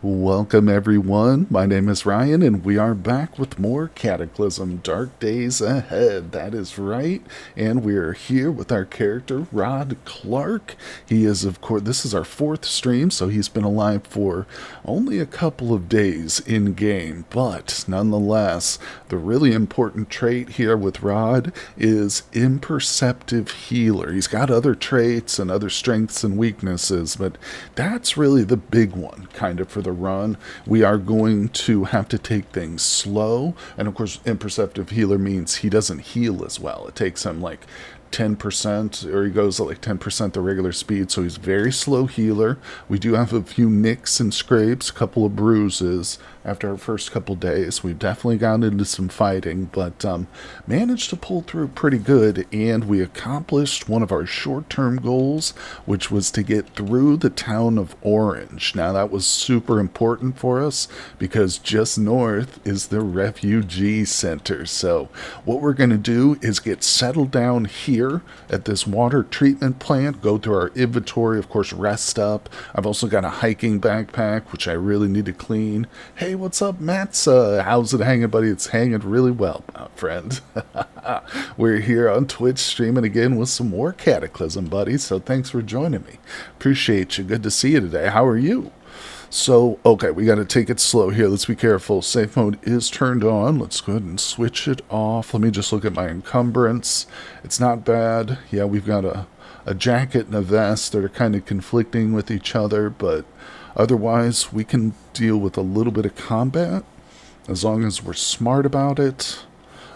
Welcome everyone, my name is Ryan and we are back with more Cataclysm, Dark Days Ahead, that is right, and we are here with our character Rod Clark. He is of course, this is our fourth stream, so he's been alive for only a couple of days in game, but nonetheless, the really important trait here with Rod is Imperceptive Healer. He's got other traits and other strengths and weaknesses, but that's really the big one, kind of, for the run. We are going to have to take things slow, and of course Imperceptive Healer means he doesn't heal as well. It takes him like 10%, or he goes at like 10% the regular speed, so he's very slow healer. We do have a few nicks and scrapes, a couple of bruises after our first couple days. We've definitely gotten into some fighting, but managed to pull through pretty good, and we accomplished one of our short-term goals, which was to get through the town of Orange. Now that was super important for us because just north is the Refugee Center. So what we're going to do is get settled down here at this water treatment plant, go through our inventory, of course, rest up. I've also got a hiking backpack, which I really need to clean. Hey, what's up, Mats? How's it hanging, buddy? It's hanging really well, my friend. We're here on Twitch streaming again with some more Cataclysm, buddy, so thanks for joining me. Appreciate you. Good to see you today. How are you? So, okay, we got to take it slow here. Let's be careful. Safe mode is turned on. Let's go ahead and switch it off. Let me just look at my encumbrance. It's not bad. Yeah, we've got a jacket and a vest that are kind of conflicting with each other, but otherwise we can deal with a little bit of combat as long as we're smart about it.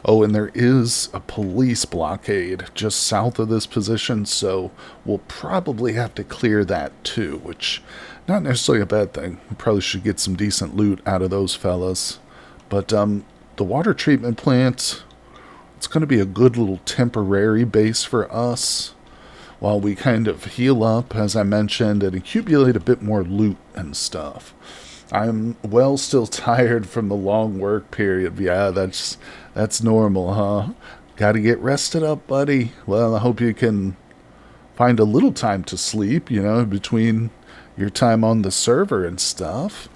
Oh, and there is a police blockade just south of this position, so we'll probably have to clear that too, which not necessarily a bad thing. We probably should get some decent loot out of those fellas. But the water treatment plant, it's going to be a good little temporary base for us while we kind of heal up, as I mentioned, and accumulate a bit more loot and stuff. I'm still tired from the long work period. Yeah, that's normal, huh? Gotta get rested up, buddy. Well, I hope you can find a little time to sleep, between your time on the server and stuff.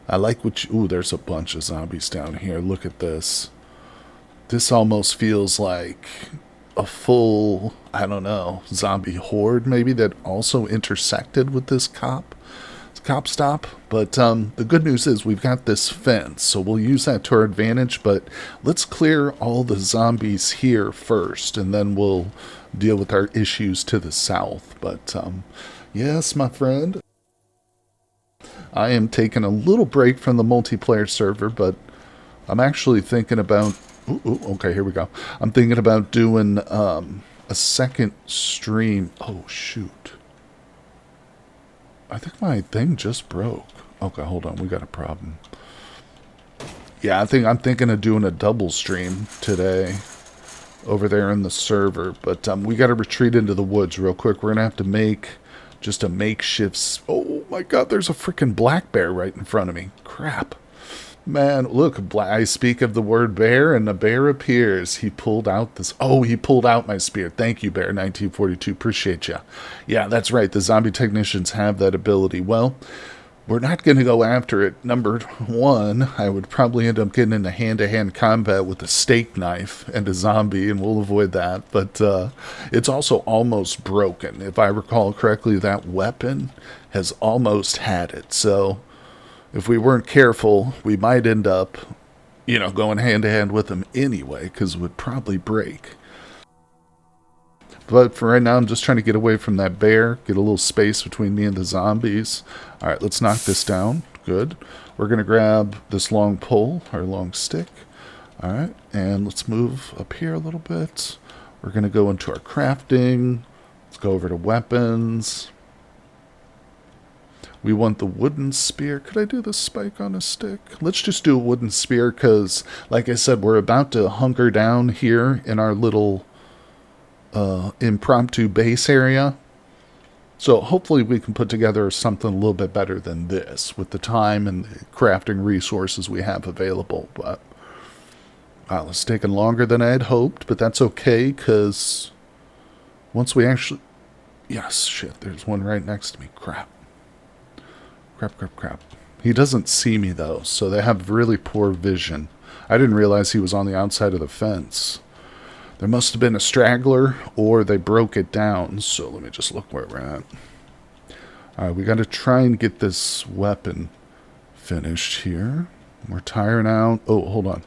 I like what you... Ooh, there's a bunch of zombies down here. Look at this. This almost feels like a full, I don't know, zombie horde maybe that also intersected with this cop stop. But the good news is we've got this fence, so we'll use that to our advantage. But let's clear all the zombies here first, and then we'll deal with our issues to the south. But yes, my friend, I am taking a little break from the multiplayer server, but I'm actually thinking about... okay, here we go. I'm thinking about doing a second stream. Oh, shoot. I think my thing just broke. Okay, hold on. We got a problem. Yeah, I'm thinking of doing a double stream today over there in the server. But we got to retreat into the woods real quick. We're going to have to make just a makeshift... Oh, my God. There's a freaking black bear right in front of me. Crap. Man, look, I speak of the word bear, and the bear appears. He pulled out this... Oh, he pulled out my spear. Thank you, Bear 1942. Appreciate you. Yeah, that's right. The zombie technicians have that ability. Well, we're not going to go after it. Number one, I would probably end up getting into hand-to-hand combat with a steak knife and a zombie, and we'll avoid that. But it's also almost broken. If I recall correctly, that weapon has almost had it. So if we weren't careful, we might end up, going hand-to-hand with them anyway, because it would probably break. But for right now, I'm just trying to get away from that bear, get a little space between me and the zombies. All right, let's knock this down. Good. We're going to grab this long pole, or long stick. All right, and let's move up here a little bit. We're going to go into our crafting. Let's go over to weapons. We want the wooden spear. Could I do the spike on a stick? Let's just do a wooden spear because, like I said, we're about to hunker down here in our little impromptu base area. So hopefully we can put together something a little bit better than this with the time and the crafting resources we have available. But it's taken longer than I had hoped, but that's okay because once we actually... Yes, shit, there's one right next to me. Crap. Crap. He doesn't see me, though, so they have really poor vision. I didn't realize he was on the outside of the fence. There must have been a straggler, or they broke it down. So let me just look where we're at. Alright, we got to try and get this weapon finished here. We're tiring out. Oh, hold on.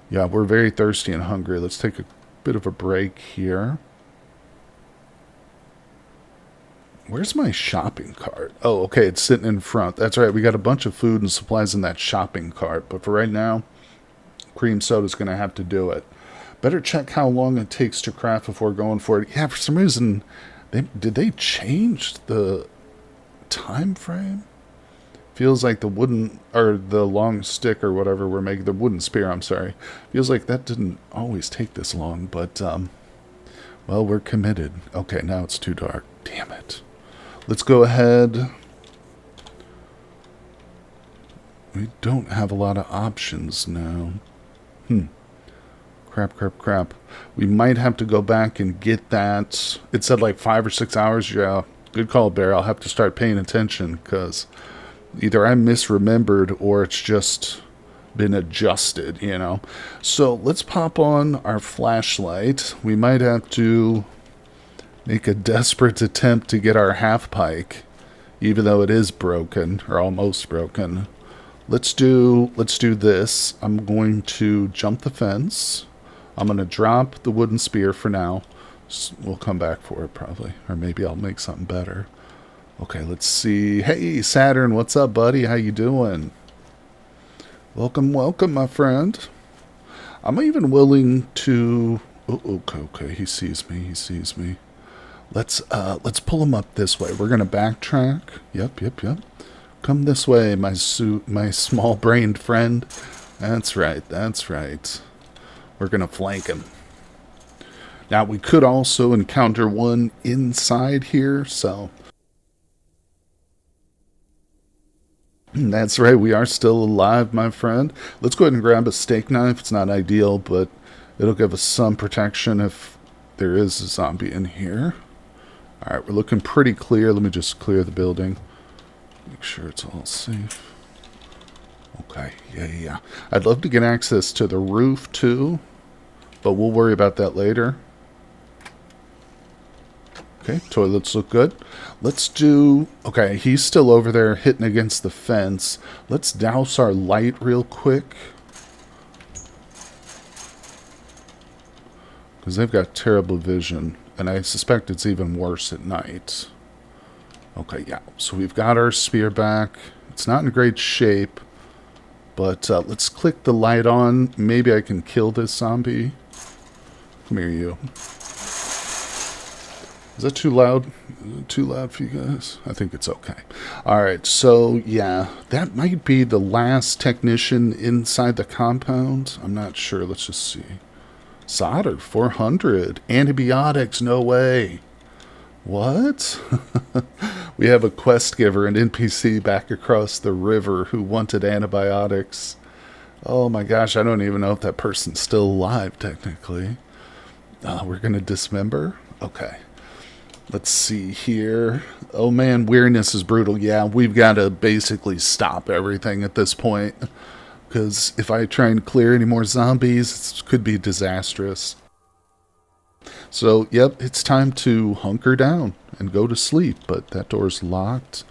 Yeah, we're very thirsty and hungry. Let's take a bit of a break here. Where's my shopping cart? Oh, okay, it's sitting in front. That's right, we got a bunch of food and supplies in that shopping cart. But for right now, cream soda's going to have to do it. Better check how long it takes to craft before going for it. Yeah, for some reason, did they change the time frame? Feels like the wooden, or the long stick or whatever we're making, the wooden spear, I'm sorry. Feels like that didn't always take this long, but, well, we're committed. Okay, now it's too dark. Damn it. Let's go ahead. We don't have a lot of options now. Crap. We might have to go back and get that. It said like 5 or 6 hours. Yeah, good call, Bear. I'll have to start paying attention because either I misremembered or it's just been adjusted, you know. So let's pop on our flashlight. We might have to make a desperate attempt to get our half pike, even though it is broken or almost broken. Let's do this. I'm going to jump the fence. I'm going to drop the wooden spear for now. We'll come back for it probably, or maybe I'll make something better. Okay, let's see. Hey, Saturn, what's up, buddy? How you doing? Welcome, my friend. I'm even willing to... Oh, okay, he sees me. Let's pull him up this way. We're going to backtrack. Yep. Come this way, my small-brained friend. That's right. We're going to flank him. Now, we could also encounter one inside here, so... That's right, we are still alive, my friend. Let's go ahead and grab a steak knife. It's not ideal, but it'll give us some protection if there is a zombie in here. Alright, we're looking pretty clear. Let me just clear the building. Make sure it's all safe. Okay, yeah. I'd love to get access to the roof, too. But we'll worry about that later. Okay, toilets look good. Let's do... Okay, he's still over there hitting against the fence. Let's douse our light real quick. Because they've got terrible vision. And I suspect it's even worse at night. Okay, yeah. So we've got our spear back. It's not in great shape. But let's click the light on. Maybe I can kill this zombie. Come here, you. Is that too loud? Is it too loud for you guys? I think it's okay. Alright, so yeah. That might be the last technician inside the compound. I'm not sure. Let's just see. Solder, 400. Antibiotics, no way. What? We have a quest giver, an NPC back across the river who wanted antibiotics. Oh my gosh, I don't even know if that person's still alive, technically. We're going to dismember? Okay. Let's see here. Oh man, weariness is brutal. Yeah, we've got to basically stop everything at this point. Because if I try and clear any more zombies, it could be disastrous. So, yep, it's time to hunker down and go to sleep. But that door's locked.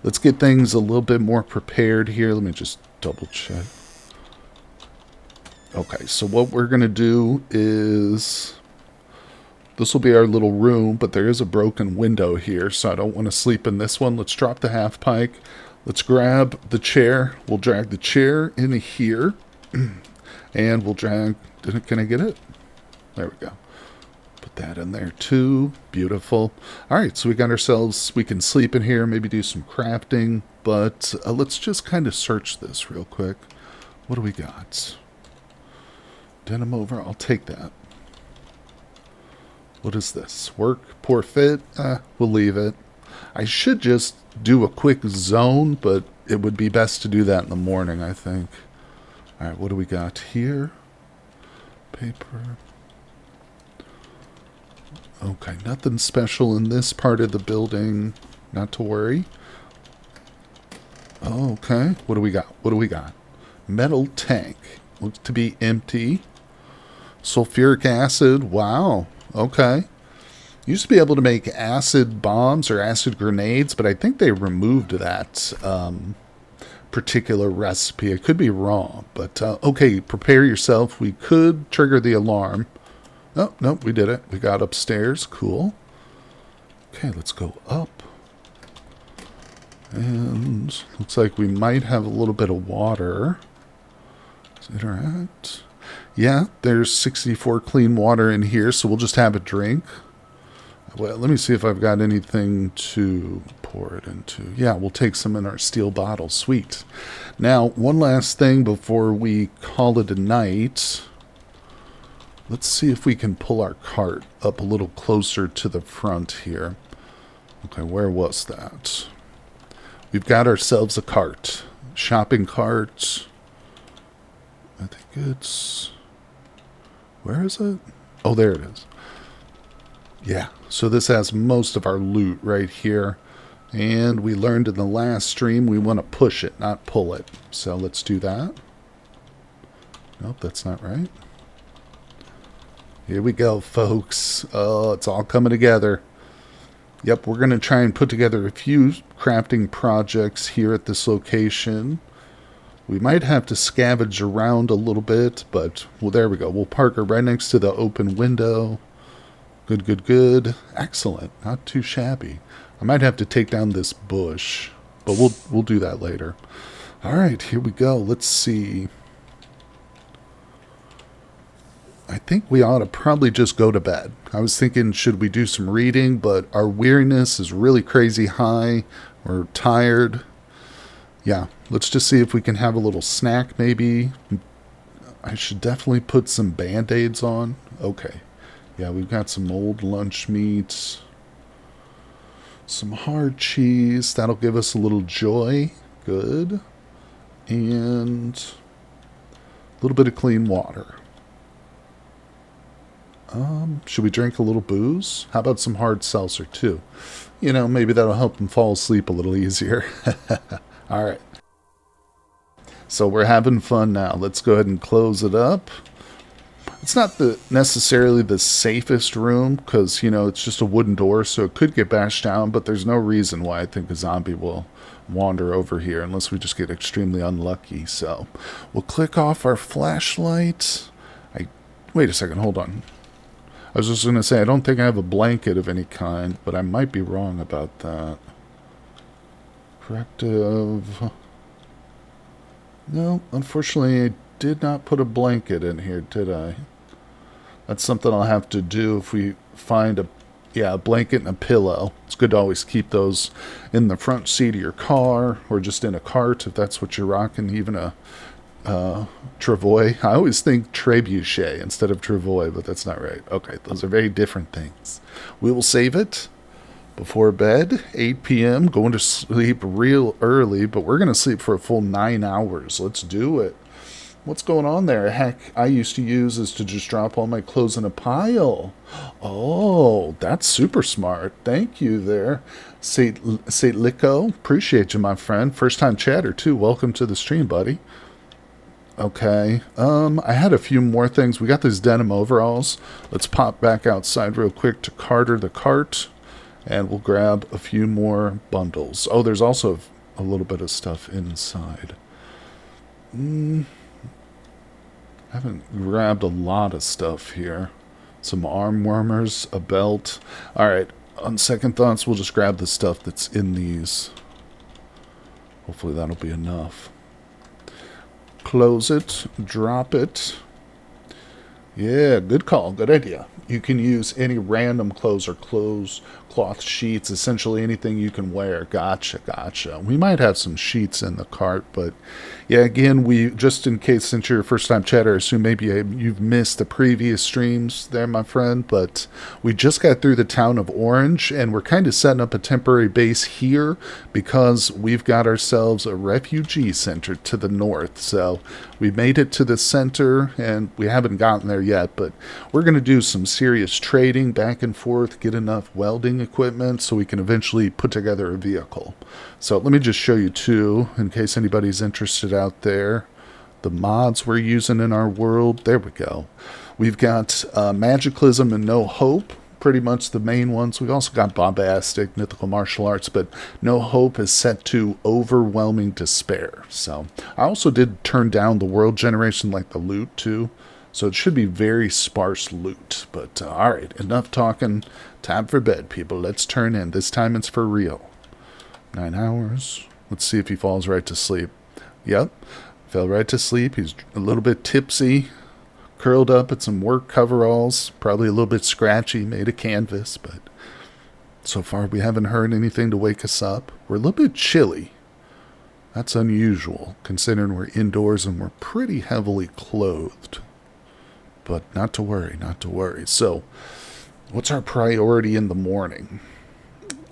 Let's get things a little bit more prepared here. Let me just double check. Okay, so what we're going to do is... This will be our little room, but there is a broken window here, so I don't want to sleep in this one. Let's drop the half pike. Let's grab the chair. We'll drag the chair in here. And we'll drag... Can I get it? There we go. Put that in there too. Beautiful. Alright, so we got ourselves... We can sleep in here, maybe do some crafting. But let's just kind of search this real quick. What do we got? Denim over. I'll take that. What is this? Work? Poor fit? We'll leave it. I should just do a quick zone, but it would be best to do that in the morning, I think. Alright, what do we got here? Paper. Okay, nothing special in this part of the building. Not to worry. Oh, okay. What do we got? What do we got? Metal tank. Looks to be empty. Sulfuric acid. Wow. Okay. Used to be able to make acid bombs or acid grenades, but I think they removed that particular recipe. I could be wrong, but okay, prepare yourself. We could trigger the alarm. Oh, nope, we did it. We got upstairs. Cool. Okay, let's go up. And looks like we might have a little bit of water. Interact. Yeah, there's 64 clean water in here, so we'll just have a drink. Well, let me see if I've got anything to pour it into. Yeah, we'll take some in our steel bottle. Sweet. Now, one last thing before we call it a night. Let's see if we can pull our cart up a little closer to the front here. Okay, where was that? We've got ourselves a cart. Shopping cart. I think it's... Where is it? Oh, there it is. Yeah, so this has most of our loot right here. And we learned in the last stream we want to push it, not pull it. So let's do that. Nope, that's not right. Here we go, folks. Oh, it's all coming together. Yep, we're going to try and put together a few crafting projects here at this location. We might have to scavenge around a little bit, but well, there we go. We'll park her right next to the open window. Good, good, good. Excellent. Not too shabby. I might have to take down this bush, but we'll do that later. All right, here we go. Let's see. I think we ought to probably just go to bed. I was thinking, should we do some reading? But our weariness is really crazy high. We're tired. Yeah, let's just see if we can have a little snack maybe. I should definitely put some Band-Aids on. Okay. Yeah, we've got some old lunch meat. Some hard cheese. That'll give us a little joy. Good. And a little bit of clean water. Should we drink a little booze? How about some hard seltzer too? You know, maybe that'll help them fall asleep a little easier. All right. So we're having fun now. Let's go ahead and close it up. It's not necessarily the safest room because, you know, it's just a wooden door, so it could get bashed down, but there's no reason why I think a zombie will wander over here unless we just get extremely unlucky. So we'll click off our flashlight. Wait a second, hold on. I was just going to say, I don't think I have a blanket of any kind, but I might be wrong about that. Corrective. No, unfortunately, I did not put a blanket in here, did I? That's something I'll have to do if we find a blanket and a pillow. It's good to always keep those in the front seat of your car or just in a cart if that's what you're rocking, even a Travois. I always think trebuchet instead of Travois, but that's not right. Okay, those are very different things. We will save it before bed, 8 p.m. Going to sleep real early, but we're going to sleep for a full 9 hours. Let's do it. What's going on there? A hack I used to use is to just drop all my clothes in a pile. Oh, that's super smart. Thank you there, Saint Lico. Appreciate you, my friend. First time chatter, too. Welcome to the stream, buddy. Okay, I had a few more things. We got these denim overalls. Let's pop back outside real quick to Carter the cart, and we'll grab a few more bundles. Oh, there's also a little bit of stuff inside. I haven't grabbed a lot of stuff here. Some arm warmers, a belt. All right, on second thoughts, we'll just grab the stuff that's in these. Hopefully that'll be enough. Close it, drop it. Yeah, good call, good idea. You can use any random clothes or cloth sheets, essentially anything you can wear. Gotcha, gotcha. We might have some sheets in the cart, but yeah, again, we just in case, since you're a first-time chatter, I assume maybe you've missed the previous streams there, my friend, but we just got through the town of Orange, and we're kind of setting up a temporary base here because we've got ourselves a refugee center to the north. So we made it to the center, and we haven't gotten there yet, but we're going to do some serious trading back and forth, get enough welding equipment so we can eventually put together a vehicle. So let me just show you two, in case anybody's interested out there. The mods we're using in our world. There we go. We've got Cataclysm and No Hope, pretty much the main ones. We've also got Bombastic, Mythical Martial Arts, but No Hope is set to Overwhelming Despair. So I also did turn down the world generation, like the loot too. So it should be very sparse loot. But all right, enough talking. Time for bed, people. Let's turn in. This time it's for real. 9 hours. Let's see if he falls right to sleep. Yep. Fell right to sleep. He's a little bit tipsy, curled up at some work coveralls, probably a little bit scratchy, made of canvas, but so far we haven't heard anything to wake us up. We're a little bit chilly. That's unusual, considering we're indoors and we're pretty heavily clothed. But not to worry, not to worry. So, what's our priority in the morning?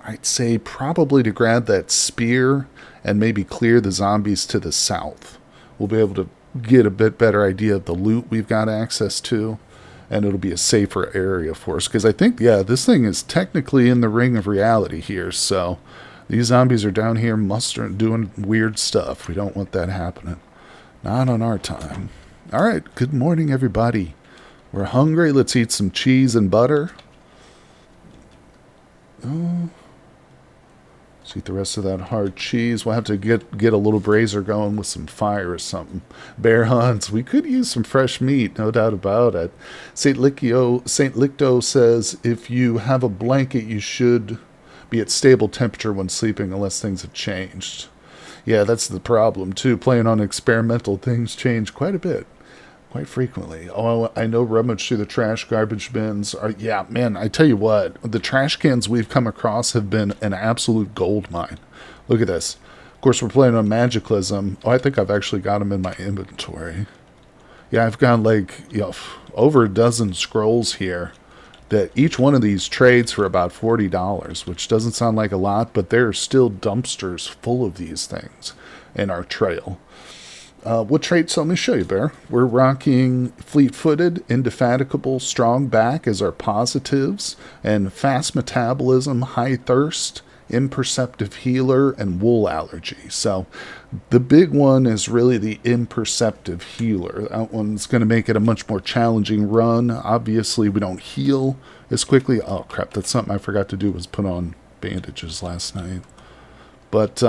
I'd say probably to grab that spear and maybe clear the zombies to the south. We'll be able to get a bit better idea of the loot we've got access to, and it'll be a safer area for us. Because I think, yeah, this thing is technically in the ring of reality here, so these zombies are down here mustering, doing weird stuff. We don't want that happening. Not on our time. All right, good morning, everybody. We're hungry. Let's eat some cheese and butter. Let's eat the rest of that hard cheese. We'll have to get a little brazier going with some fire or something. Bear hunts. We could use some fresh meat, no doubt about it. Saint Licto says, if you have a blanket, you should be at stable temperature when sleeping unless things have changed. Yeah, that's the problem, too. Playing on experimental things change quite a bit. Quite frequently. Oh, I know rummage through the trash garbage bins. Yeah, man, I tell you what, the trash cans we've come across have been an absolute gold mine. Look at this. Of course, we're playing on Cataclysm. Oh, I think I've actually got them in my inventory. Yeah, I've got like, over a dozen scrolls here that each one of these trades for about $40, which doesn't sound like a lot, but there are still dumpsters full of these things in our trail. What traits? Let me show you, Bear. We're rocking fleet-footed, indefatigable, strong back as our positives, and fast metabolism, high thirst, imperceptive healer, and wool allergy. So the big one is really the imperceptive healer. That one's going to make it a much more challenging run. Obviously, we don't heal as quickly. Oh, crap. That's something I forgot to do, was put on bandages last night. But,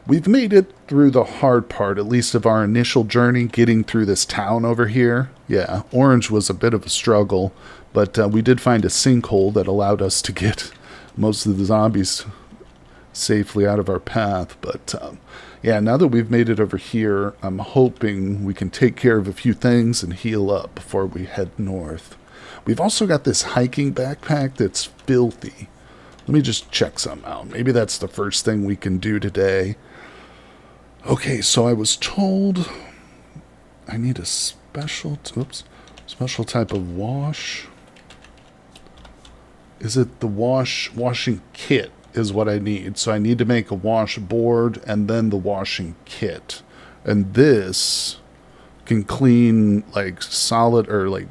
we've made it through the hard part, at least of our initial journey, getting through this town over here. Yeah, Orange was a bit of a struggle, but we did find a sinkhole that allowed us to get most of the zombies safely out of our path. But, yeah, now that we've made it over here, I'm hoping we can take care of a few things and heal up before we head north. We've also got this hiking backpack that's filthy. Let me just check some out. Maybe that's the first thing we can do today. Okay, so I was told I need a special type of wash. Is it the washing kit is what I need. So I need to make a washboard and then the washing kit. And this can clean like solid or like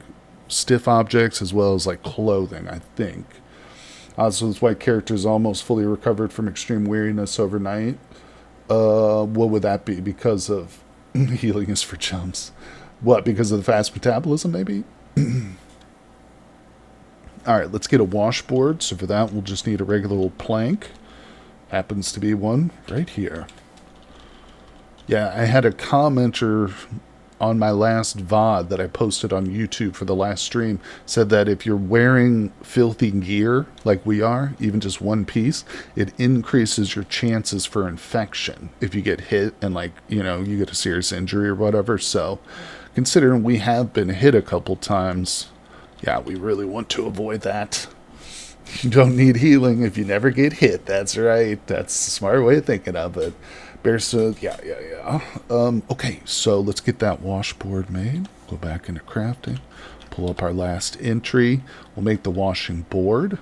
stiff objects as well as like clothing, I think. So this white character is almost fully recovered from extreme weariness overnight. What would that be? Because of healing is for chumps. What? Because of the fast metabolism, maybe? Alright, let's get a washboard. So for that, we'll just need a regular old plank. Happens to be one right here. Yeah, I had a commenter on my last VOD that I posted on YouTube for the last stream, said that if you're wearing filthy gear like we are, even just one piece, it increases your chances for infection if you get hit and like, you get a serious injury or whatever. So considering we have been hit a couple times, yeah, we really want to avoid that. You don't need healing if you never get hit. That's right. That's a smart way of thinking of it. Bear said, yeah. Okay, so let's get that washboard made. Go back into crafting. Pull up our last entry. We'll make the washing board.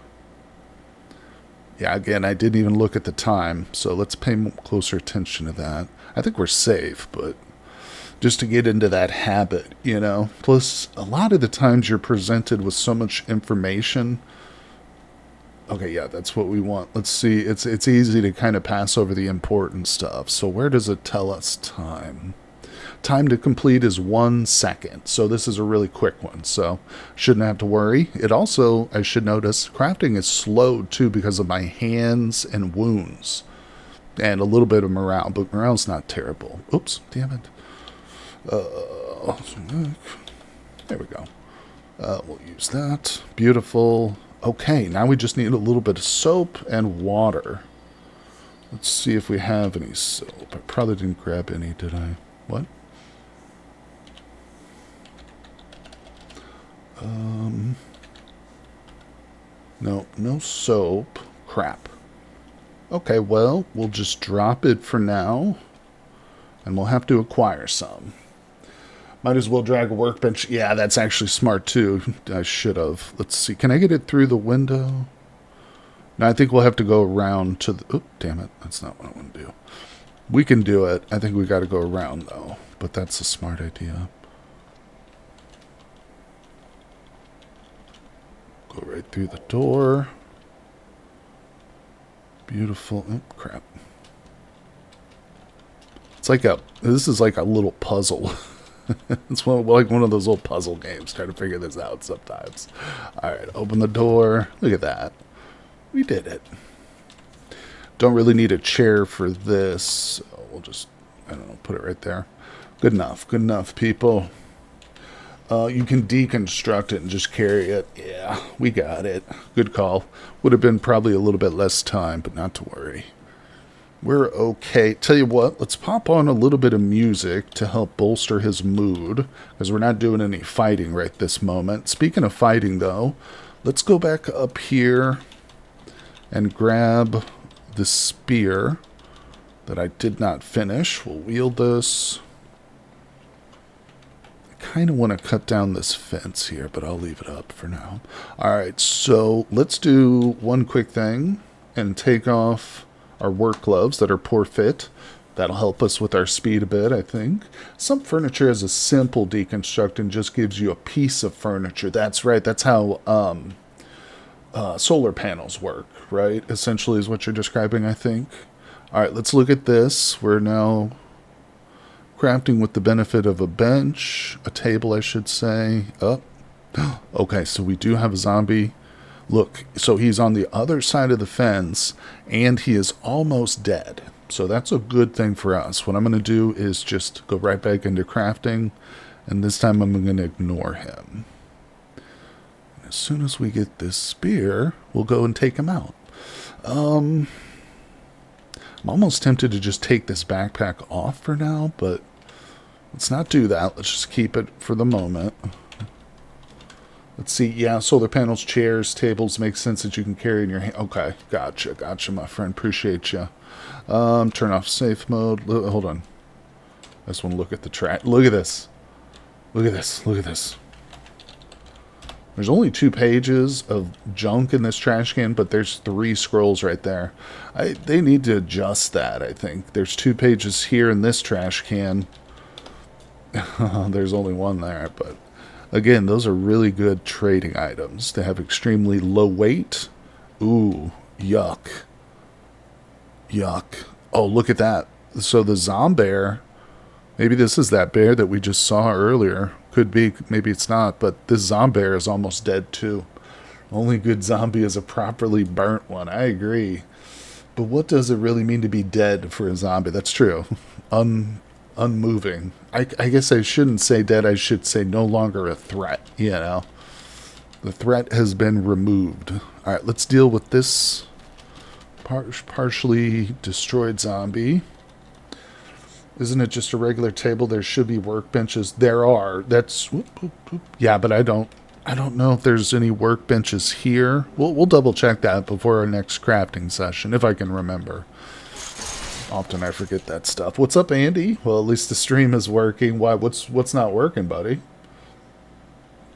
Yeah, again, I didn't even look at the time, so let's pay closer attention to that. I think we're safe, but just to get into that habit, you know. Plus, a lot of the times you're presented with so much information. Okay, yeah, that's what we want. Let's see. It's easy to kind of pass over the important stuff. So where does it tell us time? Time to complete is 1 second. So this is a really quick one. So shouldn't have to worry. It also, I should notice, crafting is slowed too because of my hands and wounds. And a little bit of morale, but morale's not terrible. Oops, damn it. There we go. We'll use that. Beautiful. Okay, now we just need a little bit of soap and water. Let's see if we have any soap. I probably didn't grab any, did I? What? No, no soap. Crap. Okay, well, we'll just drop it for now. And we'll have to acquire some. Might as well drag a workbench. Yeah, that's actually smart too. I should have. Let's see. Can I get it through the window? No, I think we'll have to go around to the... Oh, damn it. That's not what I want to do. We can do it. I think we got to go around, though. But that's a smart idea. Go right through the door. Beautiful. Oh, crap. It's like a... This is like a little puzzle. It's like one of those old puzzle games. Trying to figure this out sometimes. Alright, open the door. Look at that. We did it. Don't really need a chair for this. So we'll just, I don't know, put it right there. Good enough. Good enough, people. You can deconstruct it and just carry it. Yeah, we got it. Good call. Would have been probably a little bit less time, but not to worry. We're okay. Tell you what, let's pop on a little bit of music to help bolster his mood, because we're not doing any fighting right this moment. Speaking of fighting, though, let's go back up here and grab the spear that I did not finish. We'll wield this. I kind of want to cut down this fence here, but I'll leave it up for now. Alright, so let's do one quick thing and take off our work gloves that are poor fit. That'll help us with our speed a bit, I think. Some furniture is a simple deconstruct and just gives you a piece of furniture. That's right. That's how solar panels work, right? Essentially is what you're describing, I think. All right, let's look at this. We're now crafting with the benefit of a bench, a table, I should say. Oh, okay, so we do have a zombie. Look, so he's on the other side of the fence, and he is almost dead. So that's a good thing for us. What I'm going to do is just go right back into crafting, and this time I'm going to ignore him. As soon as we get this spear, we'll go and take him out. I'm almost tempted to just take this backpack off for now, but let's not do that. Let's just keep it for the moment. Let's see. Yeah, solar panels, chairs, tables make sense that you can carry in your hand. Okay, gotcha, my friend. Appreciate you. Turn off safe mode. Hold on. I just want to look at the track. Look at this. Look at this. Look at this. There's only 2 pages of junk in this trash can, but there's 3 scrolls right there. They need to adjust that, I think. There's 2 pages here in this trash can. There's only 1 there, but again, those are really good trading items. They have extremely low weight. Ooh, yuck. Yuck. Oh, look at that. So the zombear, maybe this is that bear that we just saw earlier. Could be, maybe it's not, but this zombear is almost dead too. Only good zombie is a properly burnt one. I agree. But what does it really mean to be dead for a zombie? That's true. Unmoving. I guess I shouldn't say dead. I should say no longer a threat, you know. The threat has been removed. All right, let's deal with this partially destroyed zombie. Isn't it just a regular table? There should be workbenches. There are. That's whoop, whoop, whoop. Yeah, but I don't know if there's any workbenches here. We'll double check that before our next crafting session, if I can remember. Often I forget that stuff. What's up, Andy? Well, at least the stream is working. Why? What's not working, buddy?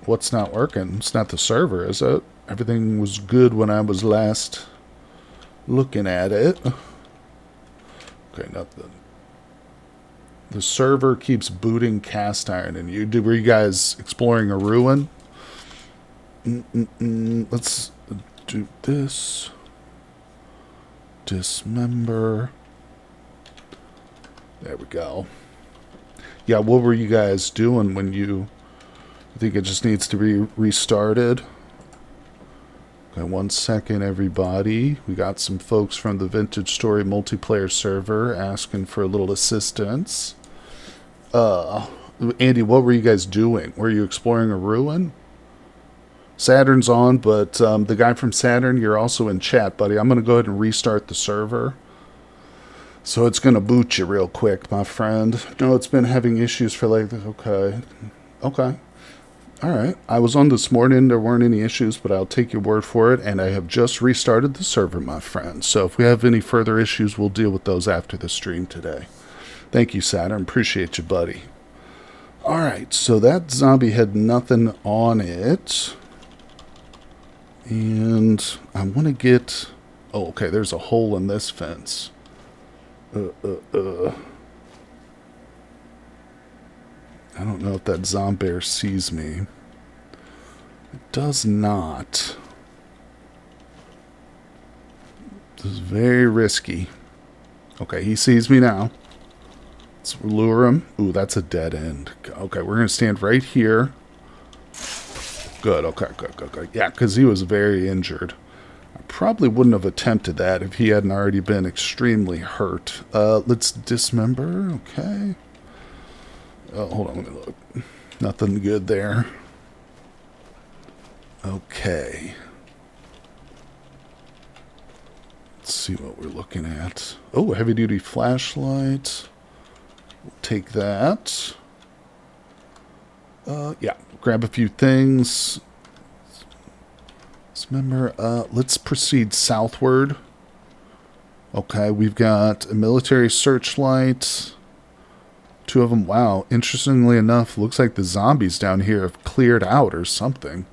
What's not working? It's not the server, is it? Everything was good when I was last looking at it. Okay, nothing. The server keeps booting cast iron, and were you guys exploring a ruin? Let's do this. Dismember. There we go. Yeah, what were you guys doing when you... I think it just needs to be restarted. Okay, 1 second, everybody. We got some folks from the Vintage Story multiplayer server asking for a little assistance. Andy, what were you guys doing? Were you exploring a ruin? Saturn's on, but the guy from Saturn, you're also in chat, buddy. I'm going to go ahead and restart the server. So it's going to boot you real quick, my friend. No, it's been having issues for like... Okay. All right. I was on this morning. There weren't any issues, but I'll take your word for it. And I have just restarted the server, my friend. So if we have any further issues, we'll deal with those after the stream today. Thank you, Saturn. Appreciate you, buddy. All right. So that zombie had nothing on it. And I want to get... Oh, okay. There's a hole in this fence. I don't know if that zombear sees me. It does not. This is very risky. Okay, he sees me now. Let's lure him. Ooh, that's a dead end. Okay, we're going to stand right here. Good, okay, good. Yeah, because he was very injured. Probably wouldn't have attempted that if he hadn't already been extremely hurt. Let's dismember. Okay. Hold on, let me look. Nothing good there. Okay. Let's see what we're looking at. Oh, heavy-duty flashlight. We'll take that. Yeah, grab a few things. Remember, let's proceed southward. Okay, we've got a military searchlight. 2 of them. Wow, interestingly enough, looks like the zombies down here have cleared out or something.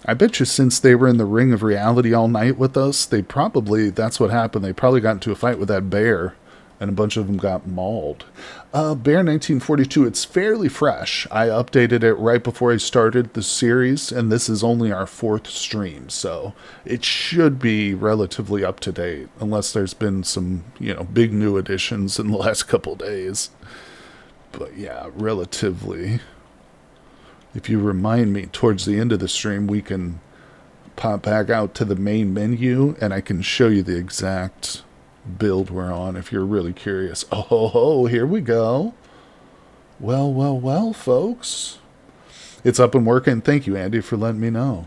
I bet you since they were in the ring of reality all night with us, that's what happened. They probably got into a fight with that bear, and a bunch of them got mauled. Bear 1942, it's fairly fresh. I updated it right before I started the series, and this is only our 4th stream, so it should be relatively up to date, unless there's been some, big new additions in the last couple days. But yeah, relatively. If you remind me towards the end of the stream, we can pop back out to the main menu, and I can show you the exact build we're on if you're really curious. Oh, here we go. Well, folks. It's up and working. Thank you, Andy, for letting me know.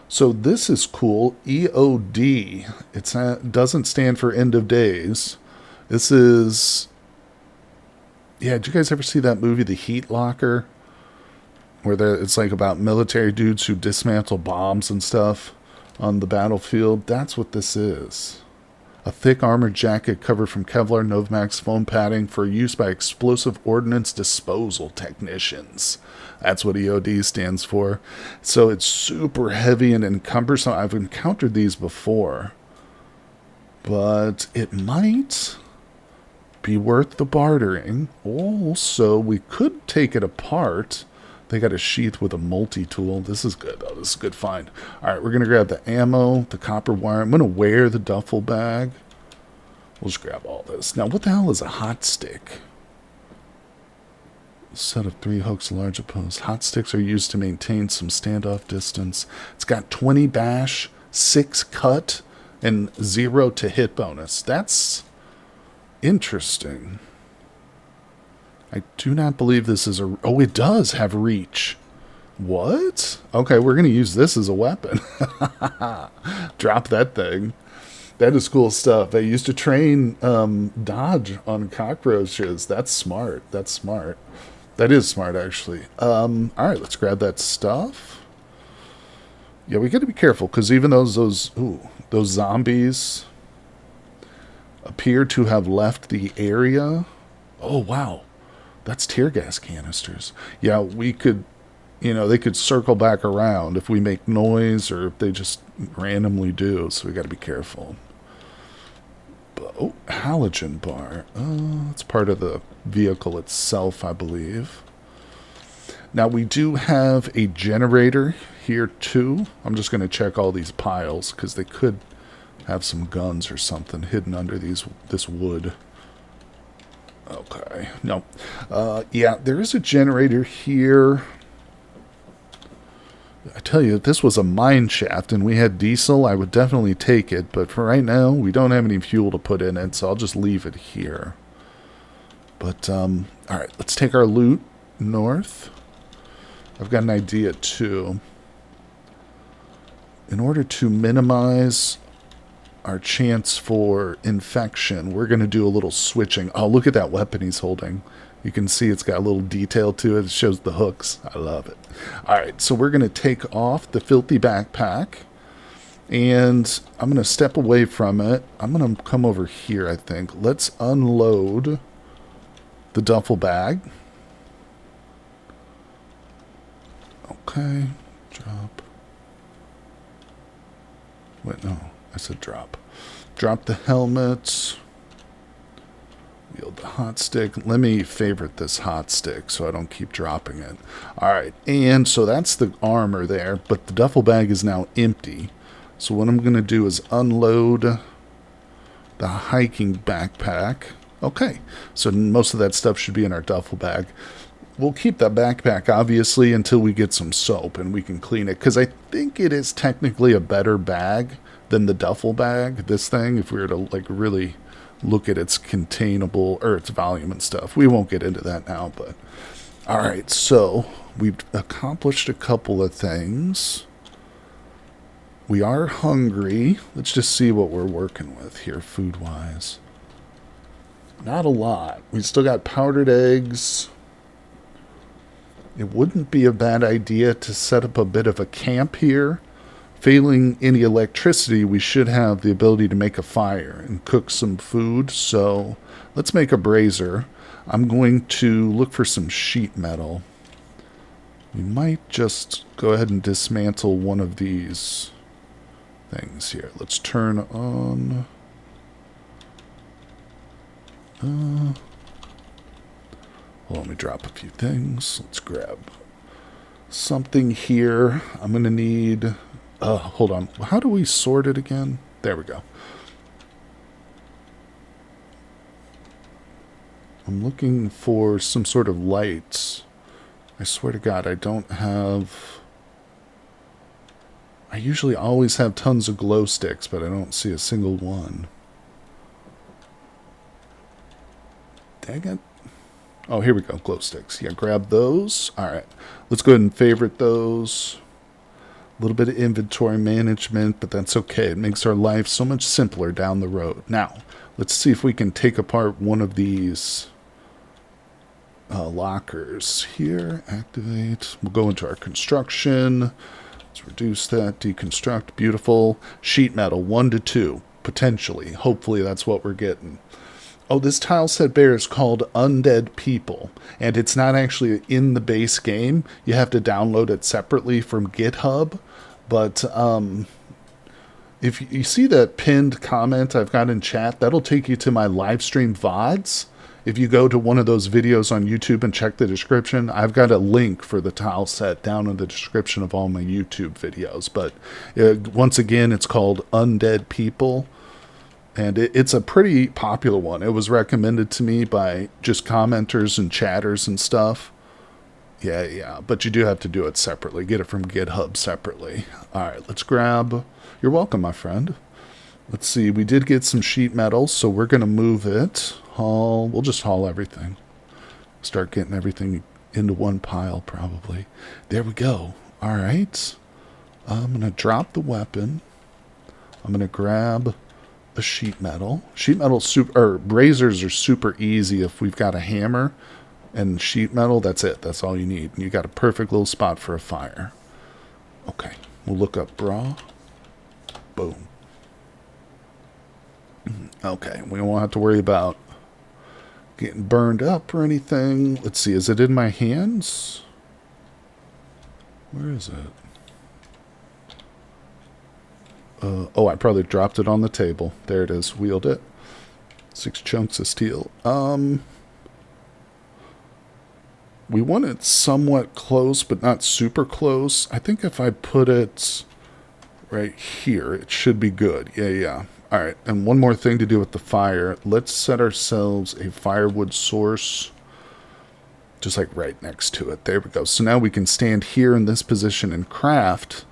So this is cool. EOD. It doesn't stand for end of days. This is... Yeah, did you guys ever see that movie, The Heat Locker? Where it's like about military dudes who dismantle bombs and stuff on the battlefield. That's what this is. A thick armored jacket covered from Kevlar Novamax foam padding for use by explosive ordnance disposal technicians. That's what EOD stands for. So it's super heavy and cumbersome. I've encountered these before. But it might be worth the bartering. Also, we could take it apart. They got a sheath with a multi-tool. This is good, though. This is a good find. All right, we're going to grab the ammo, the copper wire. I'm going to wear the duffel bag. We'll just grab all this. Now, what the hell is a hot stick? A set of 3 hooks, large opposed. Hot sticks are used to maintain some standoff distance. It's got 20 bash, 6 cut, and 0 to hit bonus. That's interesting. I do not believe this is a... Oh, it does have reach. What? Okay, we're going to use this as a weapon. Drop that thing. That is cool stuff. They used to train dodge on cockroaches. That's smart. That's smart. That is smart, actually. All right, let's grab that stuff. Yeah, we got to be careful, because even those zombies appear to have left the area. Oh, wow. That's tear gas canisters. Yeah, we could, they could circle back around if we make noise or if they just randomly do. So we got to be careful. Oh, halogen bar. It's part of the vehicle itself, I believe. Now, we do have a generator here, too. I'm just going to check all these piles, because they could have some guns or something hidden under this wood. Okay, no. Yeah, there is a generator here. I tell you, if this was a mine shaft and we had diesel, I would definitely take it. But for right now, we don't have any fuel to put in it, so I'll just leave it here. But, alright, let's take our loot north. I've got an idea, too. In order to minimize our chance for infection, we're going to do a little switching. Oh, look at that weapon he's holding. You can see it's got a little detail to it. It shows the hooks. I love it. All right, so we're going to take off the filthy backpack, and I'm going to step away from it. I'm going to come over here, I think. Let's unload the duffel bag. Okay, drop. Wait, no, I said drop. Drop the helmet. Wield the hot stick. Let me favorite this hot stick so I don't keep dropping it. Alright, and so that's the armor there, but the duffel bag is now empty. So what I'm going to do is unload the hiking backpack. Okay, so most of that stuff should be in our duffel bag. We'll keep that backpack, obviously, until we get some soap and we can clean it, because I think it is technically a better bag than the duffel bag, this thing, if we were to like really look at its containable, or its volume and stuff. We won't get into that now, but alright, so we've accomplished a couple of things. We are hungry. Let's just see what we're working with here, food-wise. Not a lot. We still got powdered eggs. It wouldn't be a bad idea to set up a bit of a camp here. Failing any electricity, we should have the ability to make a fire and cook some food. So let's make a brazier. I'm going to look for some sheet metal. We might just go ahead and dismantle one of these things here. Let's turn on... Well, let me drop a few things. Let's grab something here. I'm going to need... hold on. How do we sort it again? There we go. I'm looking for some sort of lights. I swear to God, I don't have... I usually always have tons of glow sticks, but I don't see a single one. Dang it. Oh, here we go. Glow sticks. Yeah, grab those. All right. Let's go ahead and favorite those. A little bit of inventory management, but that's okay. It makes our life so much simpler down the road. Now, let's see if we can take apart one of these lockers. Here, activate. We'll go into our construction. Let's reduce that. Deconstruct. Beautiful. Sheet metal, 1 to 2. Potentially. Hopefully that's what we're getting. Oh, this tile set bear is called Undead People, and it's not actually in the base game. You have to download it separately from GitHub, but if you see that pinned comment I've got in chat, that'll take you to my live stream VODs. If you go to one of those videos on YouTube and check the description, I've got a link for the tile set down in the description of all my YouTube videos. But once again, it's called Undead People. And it's a pretty popular one. It was recommended to me by just commenters and chatters and stuff. Yeah. But you do have to do it separately. Get it from GitHub separately. All right, let's grab... You're welcome, my friend. Let's see. We did get some sheet metal, so we're going to move it. Haul. We'll just haul everything. Start getting everything into one pile, probably. There we go. All right. I'm going to drop the weapon. I'm going to grab... a sheet metal. Sheet metal braziers are super easy if we've got a hammer and sheet metal. That's it. That's all you need. And you got a perfect little spot for a fire. Okay. We'll look up bra. Boom. Okay. We won't have to worry about getting burned up or anything. Let's see. Is it in my hands? Where is it? Oh, I probably dropped it on the table. There it is. Wheeled it. 6 chunks of steel. We want it somewhat close, but not super close. I think if I put it right here, it should be good. Yeah. All right, and one more thing to do with the fire. Let's set ourselves a firewood source just like right next to it. There we go. So now we can stand here in this position and craft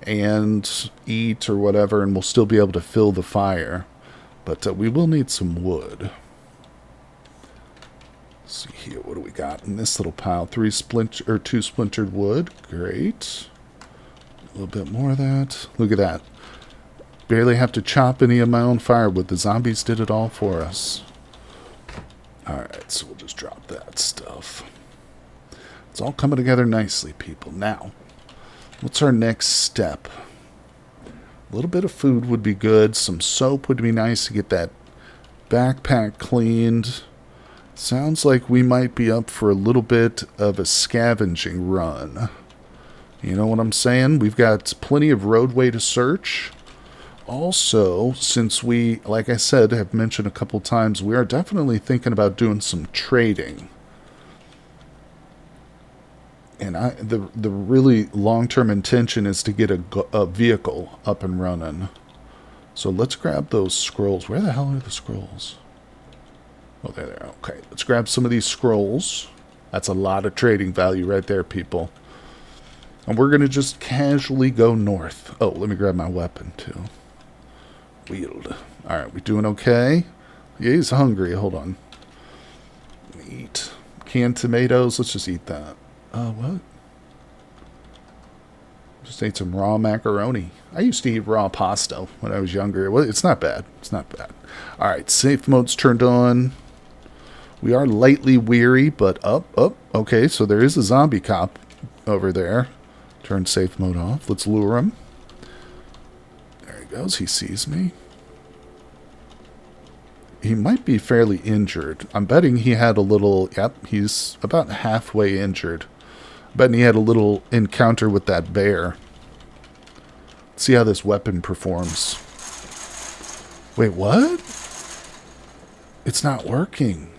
and eat or whatever, and we'll still be able to fill the fire. But we will need some wood. Let's see here, what do we got in this little pile? 2 splintered wood. Great. A little bit more of that. Look at that. Barely have to chop any of my own firewood. The zombies did it all for us. Alright, so we'll just drop that stuff. It's all coming together nicely, people. Now, what's our next step? A little bit of food would be good. Some soap would be nice to get that backpack cleaned. Sounds like we might be up for a little bit of a scavenging run. You know what I'm saying? We've got plenty of roadway to search. Also, since we, like I said, have mentioned a couple times, we are definitely thinking about doing some trading. And the really long-term intention is to get a vehicle up and running. So let's grab those scrolls. Where the hell are the scrolls? Oh, there they are. Okay, let's grab some of these scrolls. That's a lot of trading value right there, people. And we're going to just casually go north. Oh, let me grab my weapon, too. Wield. Alright, we doing okay? Yeah, he's hungry. Hold on. Eat. Canned tomatoes. Let's just eat that. What? Just ate some raw macaroni. I used to eat raw pasta when I was younger. Well, it's not bad. It's not bad. Alright, safe mode's turned on. We are lightly weary, but up. Okay, so there is a zombie cop over there. Turn safe mode off. Let's lure him. There he goes. He sees me. He might be fairly injured. I'm betting he had a little... Yep, he's about halfway injured. I'm betting he had a little encounter with that bear. Let's see how this weapon performs. Wait, what? It's not working.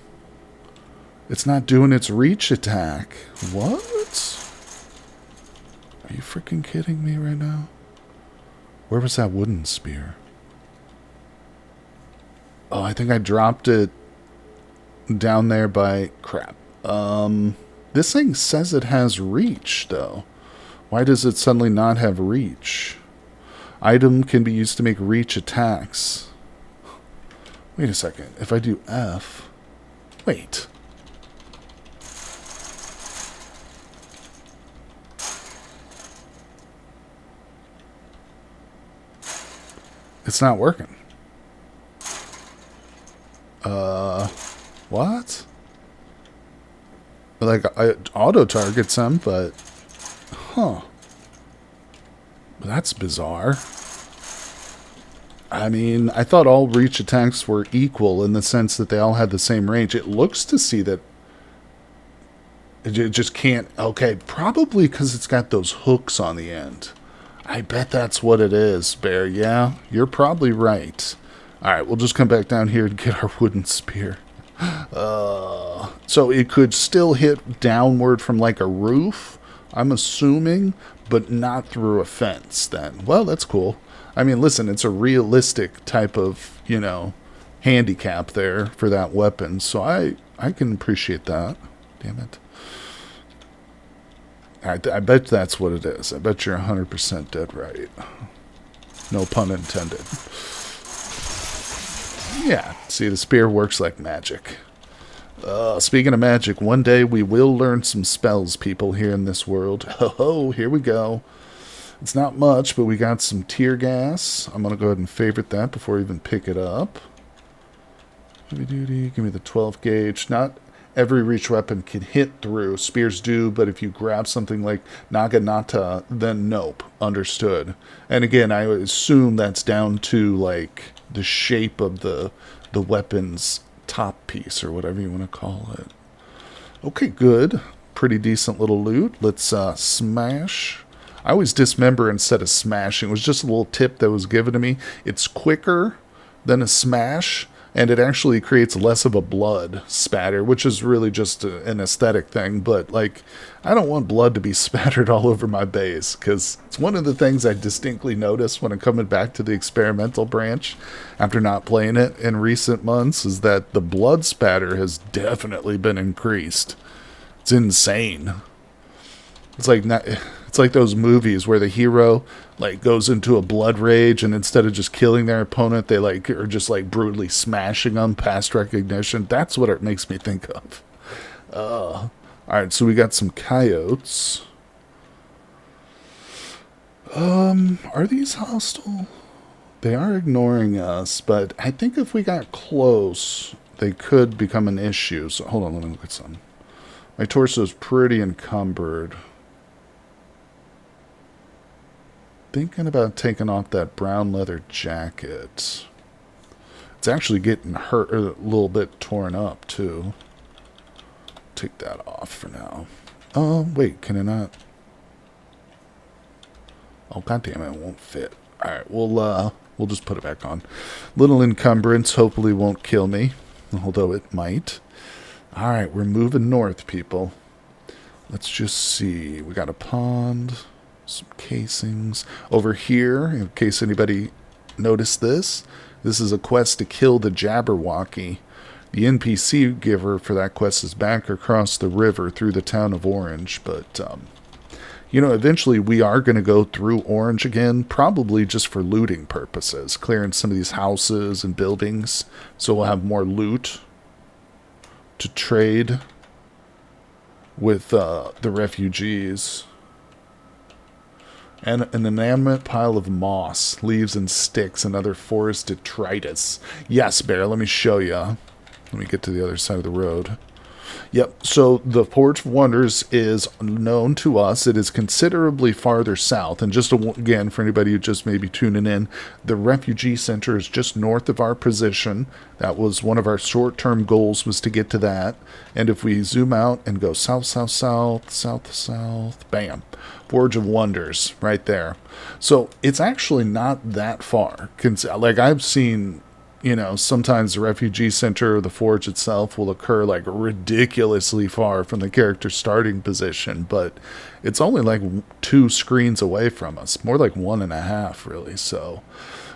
It's not doing its reach attack. What? Are you freaking kidding me right now? Where was that wooden spear? Oh, I think I dropped it down there by... Crap. This thing says it has reach, though. Why does it suddenly not have reach? Item can be used to make reach attacks. Wait a second. If I do F... Wait. It's not working. What? Like, I auto-targets them, but... Huh. That's bizarre. I mean, I thought all reach attacks were equal in the sense that they all had the same range. It looks to see that... It just can't... Okay, probably because it's got those hooks on the end. I bet that's what it is, Bear. Yeah, you're probably right. Alright, we'll just come back down here and get our wooden spear. So it could still hit downward from like a roof, I'm assuming, but not through a fence then. Well, that's cool. I mean, listen, it's a realistic type of, you know, handicap there for that weapon. So I can appreciate that. Damn it. I bet that's what it is. I bet you're 100% dead right. No pun intended. Yeah, see, the spear works like magic. Speaking of magic, one day we will learn some spells, people, here in this world. Ho, here we go. It's not much, but we got some tear gas. I'm going to go ahead and favorite that before I even pick it up. Heavy duty, give me the 12 gauge. Not every reach weapon can hit through. Spears do, but if you grab something like Naginata, then nope. Understood. And again, I assume that's down to, like, the shape of the weapon's top piece, or whatever you want to call it. Okay, good. Pretty decent little loot. Let's smash. I always dismember instead of smashing. It was just a little tip that was given to me. It's quicker than a smash, and it actually creates less of a blood spatter, which is really just an aesthetic thing. But like, I don't want blood to be spattered all over my base, because it's one of the things I distinctly noticed when I'm coming back to the experimental branch after not playing it in recent months, is that the blood spatter has definitely been increased. It's insane. It's like it's like those movies where the hero like goes into a blood rage, and instead of just killing their opponent, they like are just like brutally smashing them past recognition. That's what it makes me think of. All right, so we got some coyotes. Are these hostile? They are ignoring us, but I think if we got close, they could become an issue. So hold on, let me look at some. My torso is pretty encumbered. Thinking about taking off that brown leather jacket. It's actually getting hurt, a little bit torn up too. Take that off for now. Oh, wait, can it not? Oh, goddamn it won't fit. All right, we'll just put it back on. Little encumbrance, hopefully won't kill me, although it might. All right, we're moving north, people. Let's just see. We got a pond. Some casings. Over here, in case anybody noticed this is a quest to kill the Jabberwocky. The NPC giver for that quest is back across the river through the town of Orange. But, you know, eventually we are going to go through Orange again, probably just for looting purposes, clearing some of these houses and buildings, so we'll have more loot to trade with the refugees. And an inanimate pile of moss, leaves and sticks, and other forest detritus. Yes, Bear, let me show you. Let me get to the other side of the road. Yep, so the Port of Wonders is known to us. It is considerably farther south. And just again, for anybody who just may be tuning in, the Refugee Center is just north of our position. That was one of our short-term goals, was to get to that. And if we zoom out and go south, south, south, south, south, bam, Forge of Wonders right there. So it's actually not that far. Like, I've seen, you know, sometimes the Refugee Center or the Forge itself will occur like ridiculously far from the character's starting position, but it's only like 2 screens away from us, more like 1.5 really. So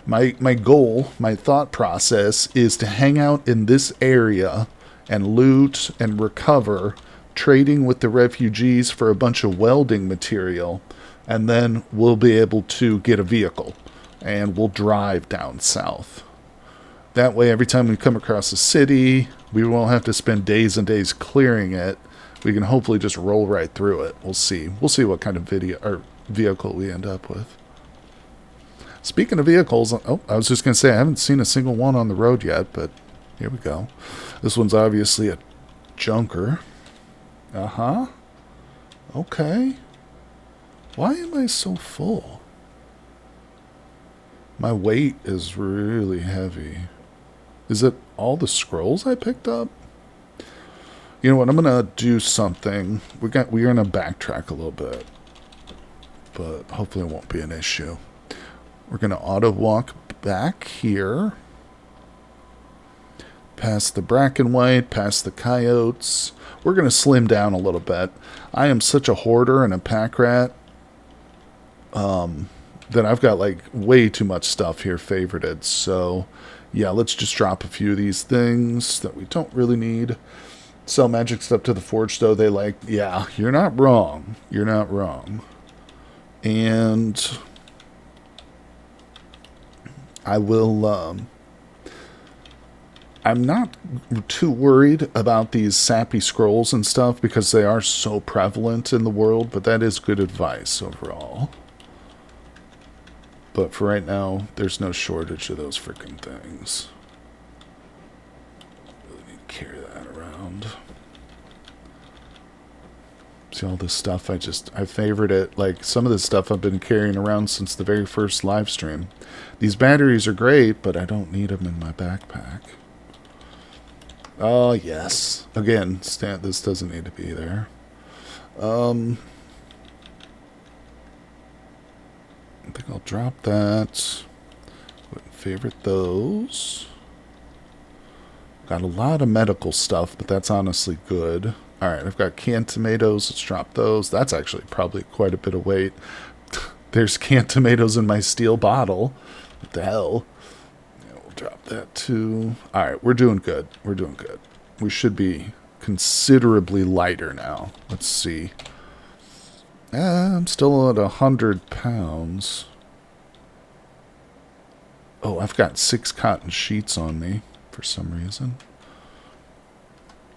my goal, my thought process is to hang out in this area and loot and recover, trading with the refugees for a bunch of welding material, and then we'll be able to get a vehicle and we'll drive down south. That way, every time we come across a city, we won't have to spend days and days clearing it. We can hopefully just roll right through it. We'll see. We'll see what kind of vehicle we end up with. Speaking of vehicles, oh, I was just going to say, I haven't seen a single one on the road yet, but here we go. This one's obviously a junker. Uh-huh. Okay. Why am I so full? My weight is really heavy. Is it all the scrolls I picked up? You know what? I'm gonna do something. We're gonna backtrack a little bit, but hopefully it won't be an issue. We're gonna auto walk back here, past the bracken white, past the coyotes. We're gonna slim down a little bit. I am such a hoarder and a pack rat. That I've got like way too much stuff here favorited. So yeah, let's just drop a few of these things that we don't really need. Sell magic stuff to the Forge though. They like, yeah, you're not wrong. You're not wrong. And I will, I'm not too worried about these sappy scrolls and stuff because they are so prevalent in the world, but that is good advice overall. But for right now, there's no shortage of those freaking things. Really need to carry that around. See all this stuff, I favored it. Like, some of this stuff I've been carrying around since the very first live stream. These batteries are great, but I don't need them in my backpack. Oh, yes. Again, this doesn't need to be there. I think I'll drop that. Wouldn't favorite those. Got a lot of medical stuff, but that's honestly good. Alright, I've got canned tomatoes. Let's drop those. That's actually probably quite a bit of weight. There's canned tomatoes in my steel bottle. What the hell? Yeah, we'll drop that too. Alright, we're doing good. We're doing good. We should be considerably lighter now. Let's see. I'm still at 100 pounds. Oh, I've got 6 cotton sheets on me for some reason.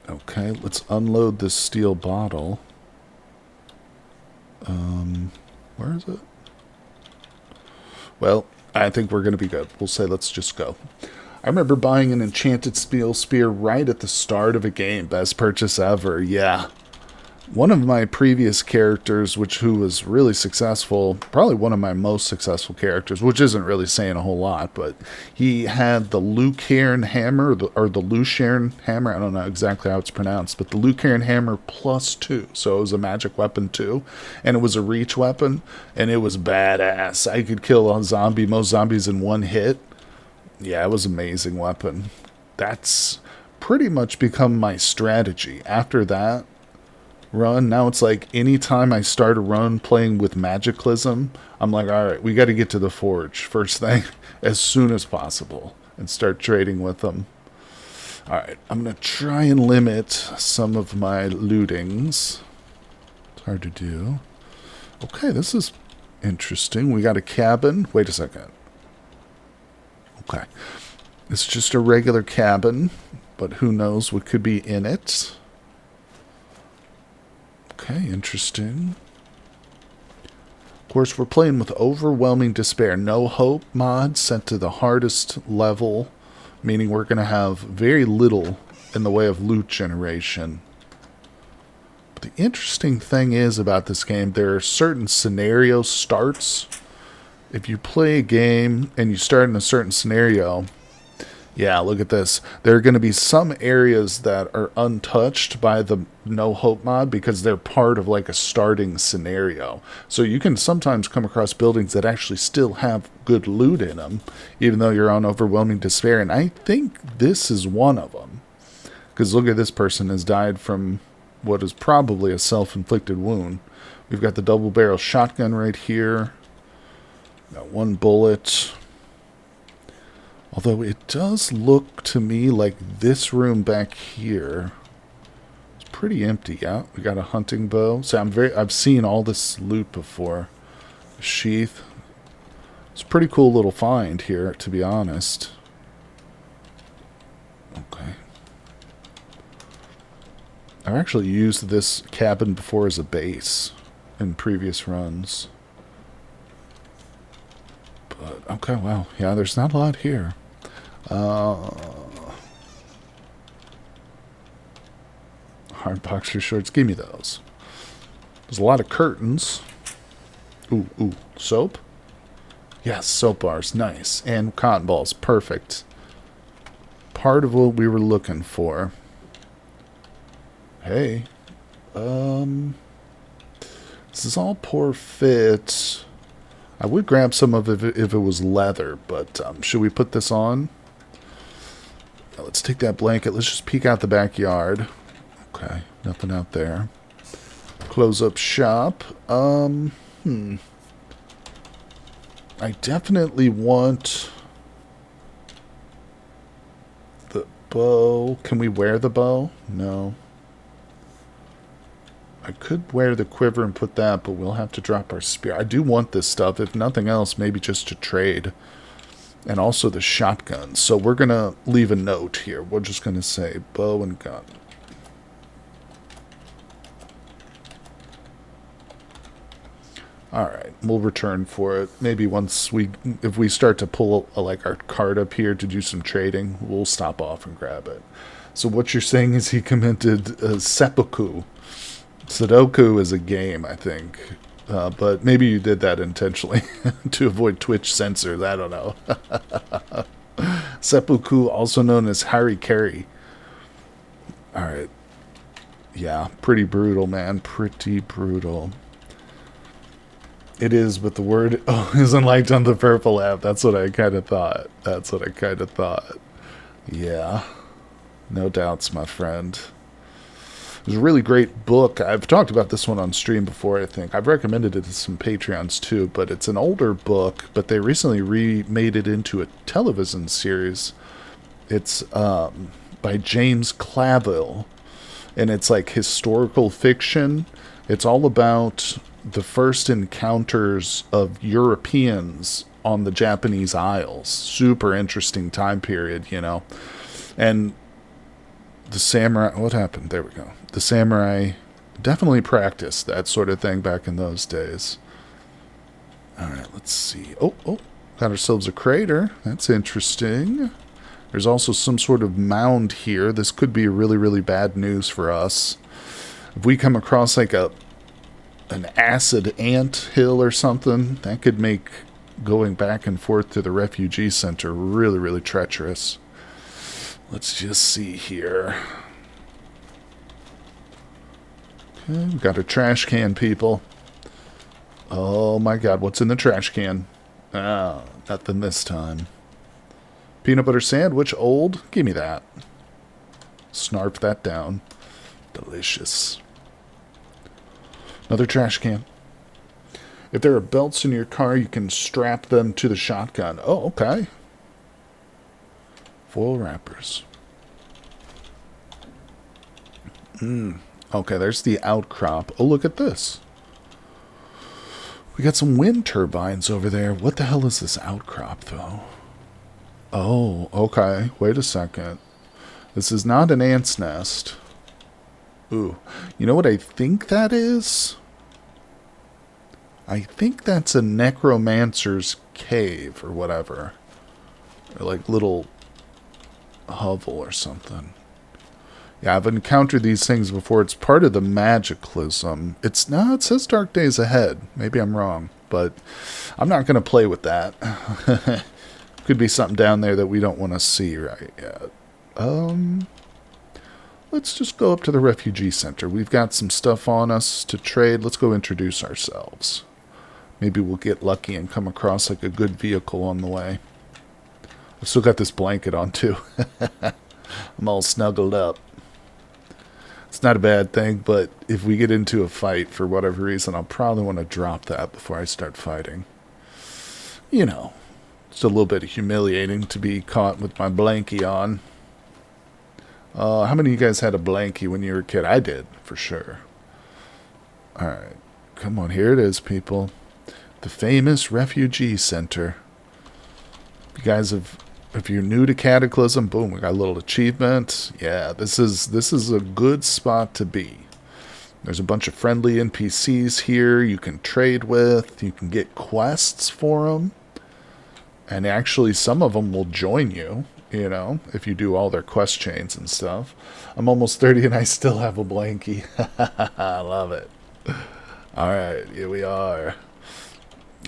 Okay, let's unload this steel bottle. Where is it? Well, I think we're going to be good. We'll say let's just go. I remember buying an enchanted steel spear right at the start of a game. Best purchase ever. Yeah. One of my previous characters, who was really successful, probably one of my most successful characters, which isn't really saying a whole lot, but he had the Lucairn hammer, or the Lucairn hammer, I don't know exactly how it's pronounced, but the Lucairn hammer +2, so it was a magic weapon too, and it was a reach weapon, and it was badass. I could kill most zombies in one hit. Yeah, it was an amazing weapon. That's pretty much become my strategy. After that run, now it's like anytime I start a run playing with Cataclysm, I'm like, alright, we got to get to the forge first thing as soon as possible and start trading with them. Alright, I'm going to try and limit some of my lootings. It's hard to do. Okay, this is interesting. We got a cabin. Wait a second. Okay. It's just a regular cabin, but who knows what could be in it. Okay, interesting. Of course, we're playing with Overwhelming Despair. No Hope mod set to the hardest level, meaning we're going to have very little in the way of loot generation. But the interesting thing is about this game, there are certain scenario starts. If you play a game and you start in a certain scenario, yeah, look at this. There are going to be some areas that are untouched by the No Hope mod because they're part of like a starting scenario. So you can sometimes come across buildings that actually still have good loot in them, even though you're on Overwhelming Despair. And I think this is one of them. Because look at this person has died from what is probably a self-inflicted wound. We've got the double-barrel shotgun right here. Got 1 bullet. Although it does look to me like this room back here is pretty empty. Yeah, we got a hunting bow. So I've seen all this loot before. A sheath. It's a pretty cool little find here, to be honest. Okay. I've actually used this cabin before as a base in previous runs. But, okay, wow. Yeah, there's not a lot here. Hard boxer shorts. Give me those. There's a lot of curtains. Ooh, soap? Yes, soap bars. Nice. And cotton balls. Perfect. Part of what we were looking for. Hey. This is all poor fit. I would grab some of it if it was leather, but should we put this on? Let's take that blanket. Let's just peek out the backyard. Okay, nothing out there. Close up shop. I definitely want the bow. Can we wear the bow? No. I could wear the quiver and put that, but we'll have to drop our spear. I do want this stuff, if nothing else, maybe just to trade. And also the shotgun. So we're going to leave a note here. We're just going to say bow and gun. Alright, we'll return for it. Maybe if we start to pull like our cart up here to do some trading, we'll stop off and grab it. So what you're saying is he commented seppuku. Sudoku is a game, I think. But maybe you did that intentionally to avoid Twitch censors. I don't know. Seppuku, also known as harikari. Alright. Yeah, pretty brutal, man. Pretty brutal. It is, but the word isn't liked on the purple app. That's what I kind of thought. Yeah. No doubts, my friend. It was a really great book. I've talked about this one on stream before, I think. I've recommended it to some Patreons too, but it's an older book, but they recently remade it into a television series. It's by James Clavell, and it's like historical fiction. It's all about the first encounters of Europeans on the Japanese Isles. Super interesting time period, you know. And the samurai, what happened? There we go. The samurai definitely practiced that sort of thing back in those days. Alright, let's see. Oh, got ourselves a crater. That's interesting. There's also some sort of mound here. This could be really, really bad news for us. If we come across like an acid ant hill or something, that could make going back and forth to the refugee center really, really treacherous. Let's just see here. Okay, we got a trash can, people. Oh my god, what's in the trash can? Ah, nothing this time. Peanut butter sandwich, old? Give me that. Snarf that down. Delicious. Another trash can. If there are belts in your car, you can strap them to the shotgun. Oh, okay. Foil wrappers. Okay, there's the outcrop. Oh, look at this. We got some wind turbines over there. What the hell is this outcrop, though? Oh, okay. Wait a second. This is not an ant's nest. Ooh. You know what I think that is? I think that's a necromancer's cave or whatever. Or like little hovel or something. Yeah, I've encountered these things before. It's part of the Cataclysm. It says Dark Days Ahead. Maybe I'm wrong, but I'm not going to play with that. Could be something down there that we don't want to see right yet. Let's just go up to the refugee center. We've got some stuff on us to trade. Let's go introduce ourselves. Maybe we'll get lucky and come across like a good vehicle on the way. I've still got this blanket on too. I'm all snuggled up. It's not a bad thing, but if we get into a fight for whatever reason, I'll probably want to drop that before I start fighting. You know, it's a little bit humiliating to be caught with my blankie on. How many of you guys had a blankie when you were a kid? I did, for sure. Alright, come on, here it is, people. The famous refugee center. You guys have... If you're new to Cataclysm, boom, we got a little achievement. Yeah, this is a good spot to be. There's a bunch of friendly NPCs here you can trade with. You can get quests for them. And actually, some of them will join you, you know, if you do all their quest chains and stuff. I'm almost 30 and I still have a blankie. I love it. Alright, here we are.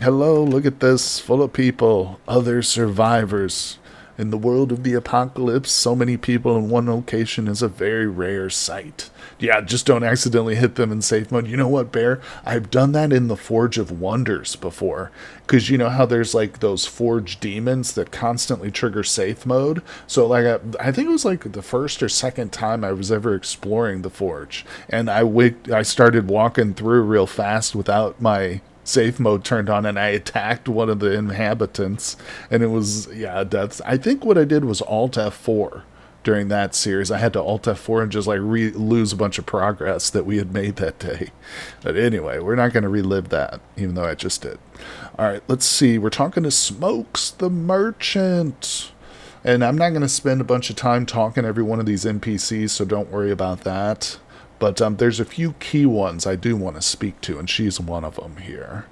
Hello, look at this, full of people, other survivors. In the world of the apocalypse, so many people in one location is a very rare sight. Yeah, just don't accidentally hit them in safe mode. You know what, Bear? I've done that in the Forge of Wonders before. Because you know how there's like those Forge demons that constantly trigger safe mode? So like I think it was like the first or second time I was ever exploring the Forge. And I started walking through real fast without my safe mode turned on, and I attacked one of the inhabitants, and it was, yeah, deaths. I think what I did was Alt F4 during that series. I had to Alt F4 and just like lose a bunch of progress that we had made that day. But anyway, we're not going to relive that, even though I just did. Alright, let's see. We're talking to Smokes the Merchant. And I'm not going to spend a bunch of time talking to every one of these NPCs, so don't worry about that. But there's a few key ones I do want to speak to, and she's one of them here.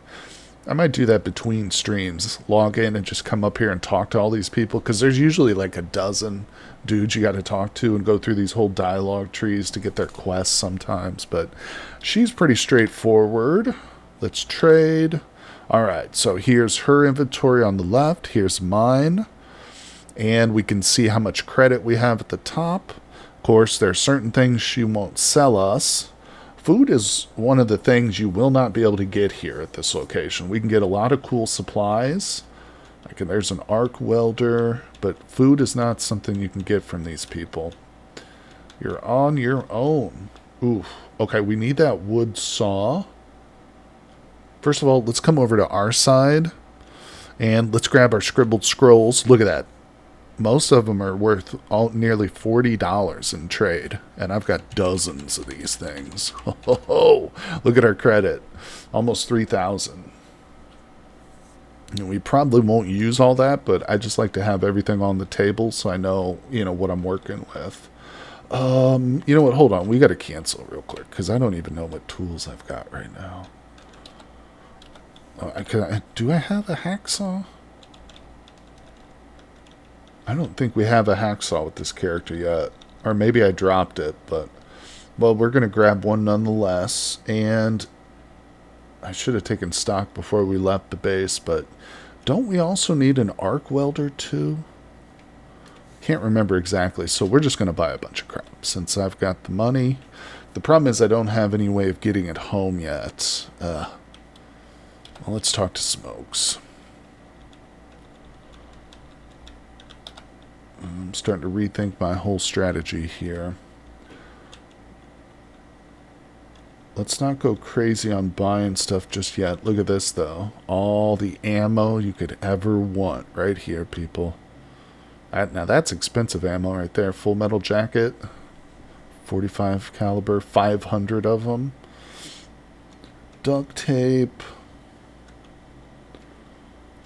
I might do that between streams. Log in and just come up here and talk to all these people, because there's usually like a dozen dudes you got to talk to and go through these whole dialogue trees to get their quests sometimes. But she's pretty straightforward. Let's trade. Alright, so here's her inventory on the left. Here's mine. And we can see how much credit we have at the top. Of course, there are certain things she won't sell us. Food is one of the things you will not be able to get here at this location. We can get a lot of cool supplies. There's an arc welder, but food is not something you can get from these people. You're on your own. Oof. Okay, we need that wood saw. First of all, let's come over to our side. And let's grab our scribbled scrolls. Look at that. Most of them are worth nearly $40 in trade. And I've got dozens of these things. Oh, look at our credit. Almost 3,000. We probably won't use all that, but I just like to have everything on the table so I know, what I'm working with. You know what? Hold on. We got to cancel real quick because I don't even know what tools I've got right now. Do I have a hacksaw? I don't think we have a hacksaw with this character yet. Or maybe I dropped it, but... Well, we're going to grab one nonetheless. And I should have taken stock before we left the base, but... Don't we also need an arc welder too? Can't remember exactly, so we're just going to buy a bunch of crap since I've got the money. The problem is I don't have any way of getting it home yet. Well, let's talk to Smokes. I'm starting to rethink my whole strategy here. Let's not go crazy on buying stuff just yet. Look at this, though. All the ammo you could ever want right here, people. Now, that's expensive ammo right there. Full metal jacket. 45 caliber. 500 of them. Duct tape.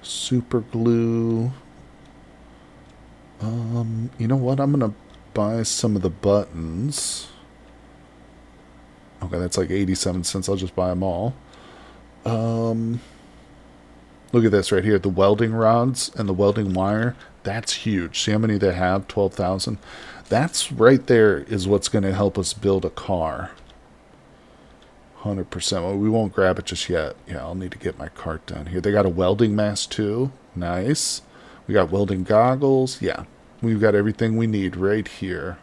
Super glue. You know what? I'm going to buy some of the buttons. Okay, that's like 87 cents. I'll just buy them all. Look at this right here. The welding rods and the welding wire. That's huge. See how many they have? 12,000. That's right there is what's going to help us build a car. 100%. Well, we won't grab it just yet. Yeah, I'll need to get my cart down here. They got a welding mask too. Nice. We got welding goggles. Yeah, we've got everything we need right here.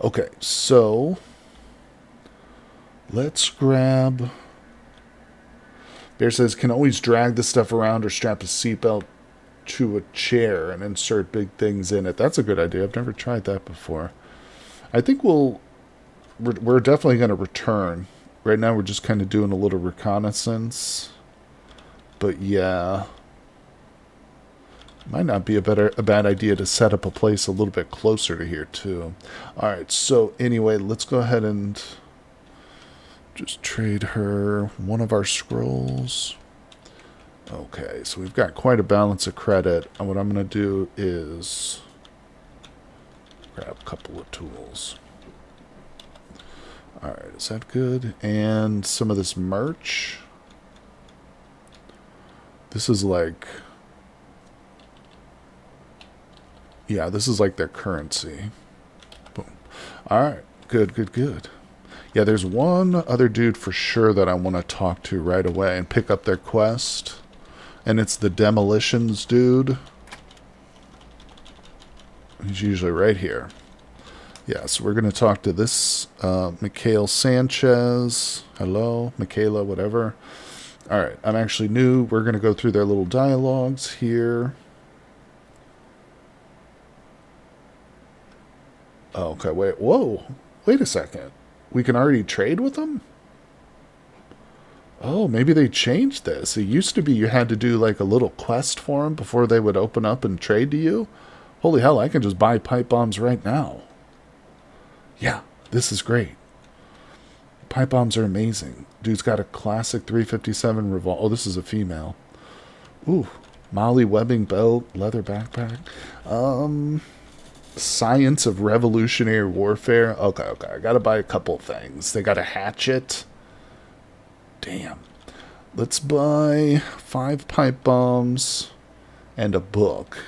Okay, so... Let's grab... Bear says, can always drag the stuff around or strap a seatbelt to a chair and insert big things in it. That's a good idea. I've never tried that before. I think we're definitely going to return. Right now we're just kind of doing a little reconnaissance. But yeah. Might not be a bad idea to set up a place a little bit closer to here too. Alright, so anyway, let's go ahead and... just trade her one of our scrolls. Okay, so we've got quite a balance of credit. And what I'm going to do is grab a couple of tools. Alright, is that good? And some of this merch. This is like... yeah, this is like their currency. Boom. Alright, good, good, good. Yeah, there's one other dude for sure that I want to talk to right away and pick up their quest. And it's the demolitions dude. He's usually right here. Yeah, so we're going to talk to this Mikhail Sanchez. Hello, Michaela, whatever. Alright, I'm actually new. We're going to go through their little dialogues here. Oh, okay, wait. Whoa. Wait a second. We can already trade with them? Oh, maybe they changed this. It used to be you had to do like a little quest for them before they would open up and trade to you. Holy hell, I can just buy pipe bombs right now. Yeah, this is great. Pipe bombs are amazing. Dude's got a classic 357 revolver. Oh, this is a female. Ooh, Molly webbing belt, leather backpack. Science of revolutionary warfare. Okay, I gotta buy a couple things. They got a hatchet. Damn. Let's buy 5 pipe bombs and a book.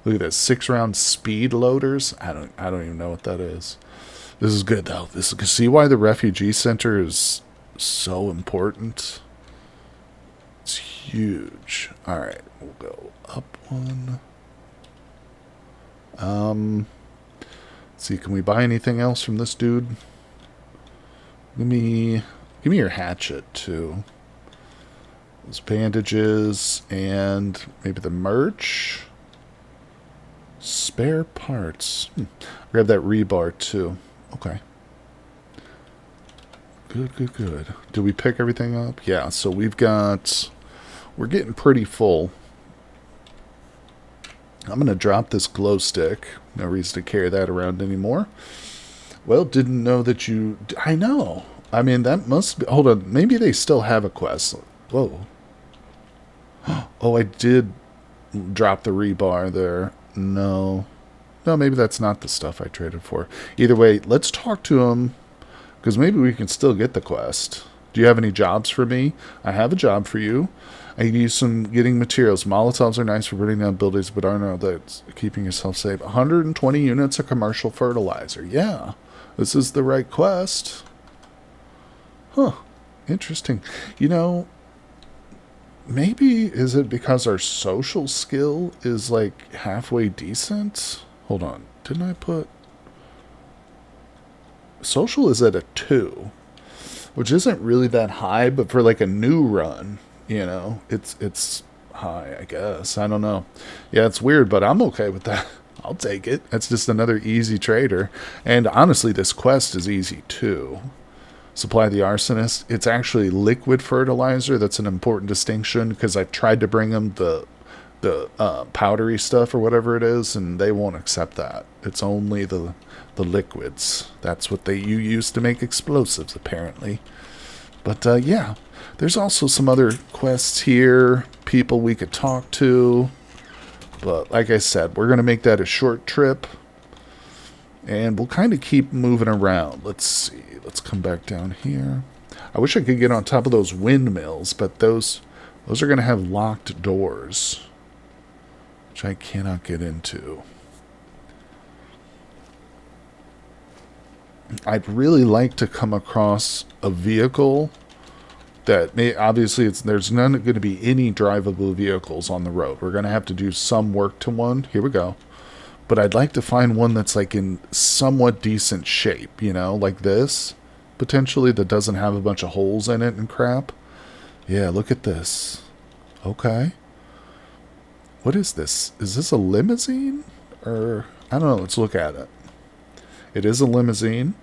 Look at this, 6-round speed loaders. I don't even know what that is. This is good though. See why the refugee center is so important. It's huge. All right, we'll go up one. Let's see, can we buy anything else from this dude? Give me your hatchet too. Those bandages and maybe the merch. Spare parts. Grab that rebar too. Okay. Good, good, good. Did we pick everything up? Yeah, so we're getting pretty full. I'm going to drop this glow stick. No reason to carry that around anymore. Well, didn't know that you... I know. I mean, that must be... Hold on. Maybe they still have a quest. Whoa. Oh, I did drop the rebar there. No. No, maybe that's not the stuff I traded for. Either way, let's talk to them, because maybe we can still get the quest. Do you have any jobs for me? I have a job for you. I can use some getting materials. Molotovs are nice for burning down buildings, but I know that's keeping yourself safe. 120 units of commercial fertilizer. Yeah, this is the right quest. Huh. Interesting. You know, maybe is it because our social skill is like halfway decent? Hold on. Didn't I put... Social is at a 2, which isn't really that high, but for like a new run, you know, it's high, I guess. I don't know. Yeah, it's weird, but I'm okay with that. I'll take it. That's just another easy trader. And honestly, this quest is easy too. Supply the arsonist. It's actually liquid fertilizer. That's an important distinction, because I've tried to bring them the powdery stuff or whatever it is, and they won't accept that. It's only the liquids. That's what you use to make explosives, apparently. But yeah, there's also some other quests here, people we could talk to. But like I said, we're going to make that a short trip, and we'll kind of keep moving around. Let's see. Let's come back down here. I wish I could get on top of those windmills, but those are going to have locked doors, which I cannot get into. I'd really like to come across a vehicle that may... Obviously, there's none going to be any drivable vehicles on the road. We're going to have to do some work to one. Here we go. But I'd like to find one that's like in somewhat decent shape, you know, like this, potentially, that doesn't have a bunch of holes in it and crap. Yeah, look at this. Okay. What is this? Is this a limousine? Or, I don't know, let's look at it. It is a limousine.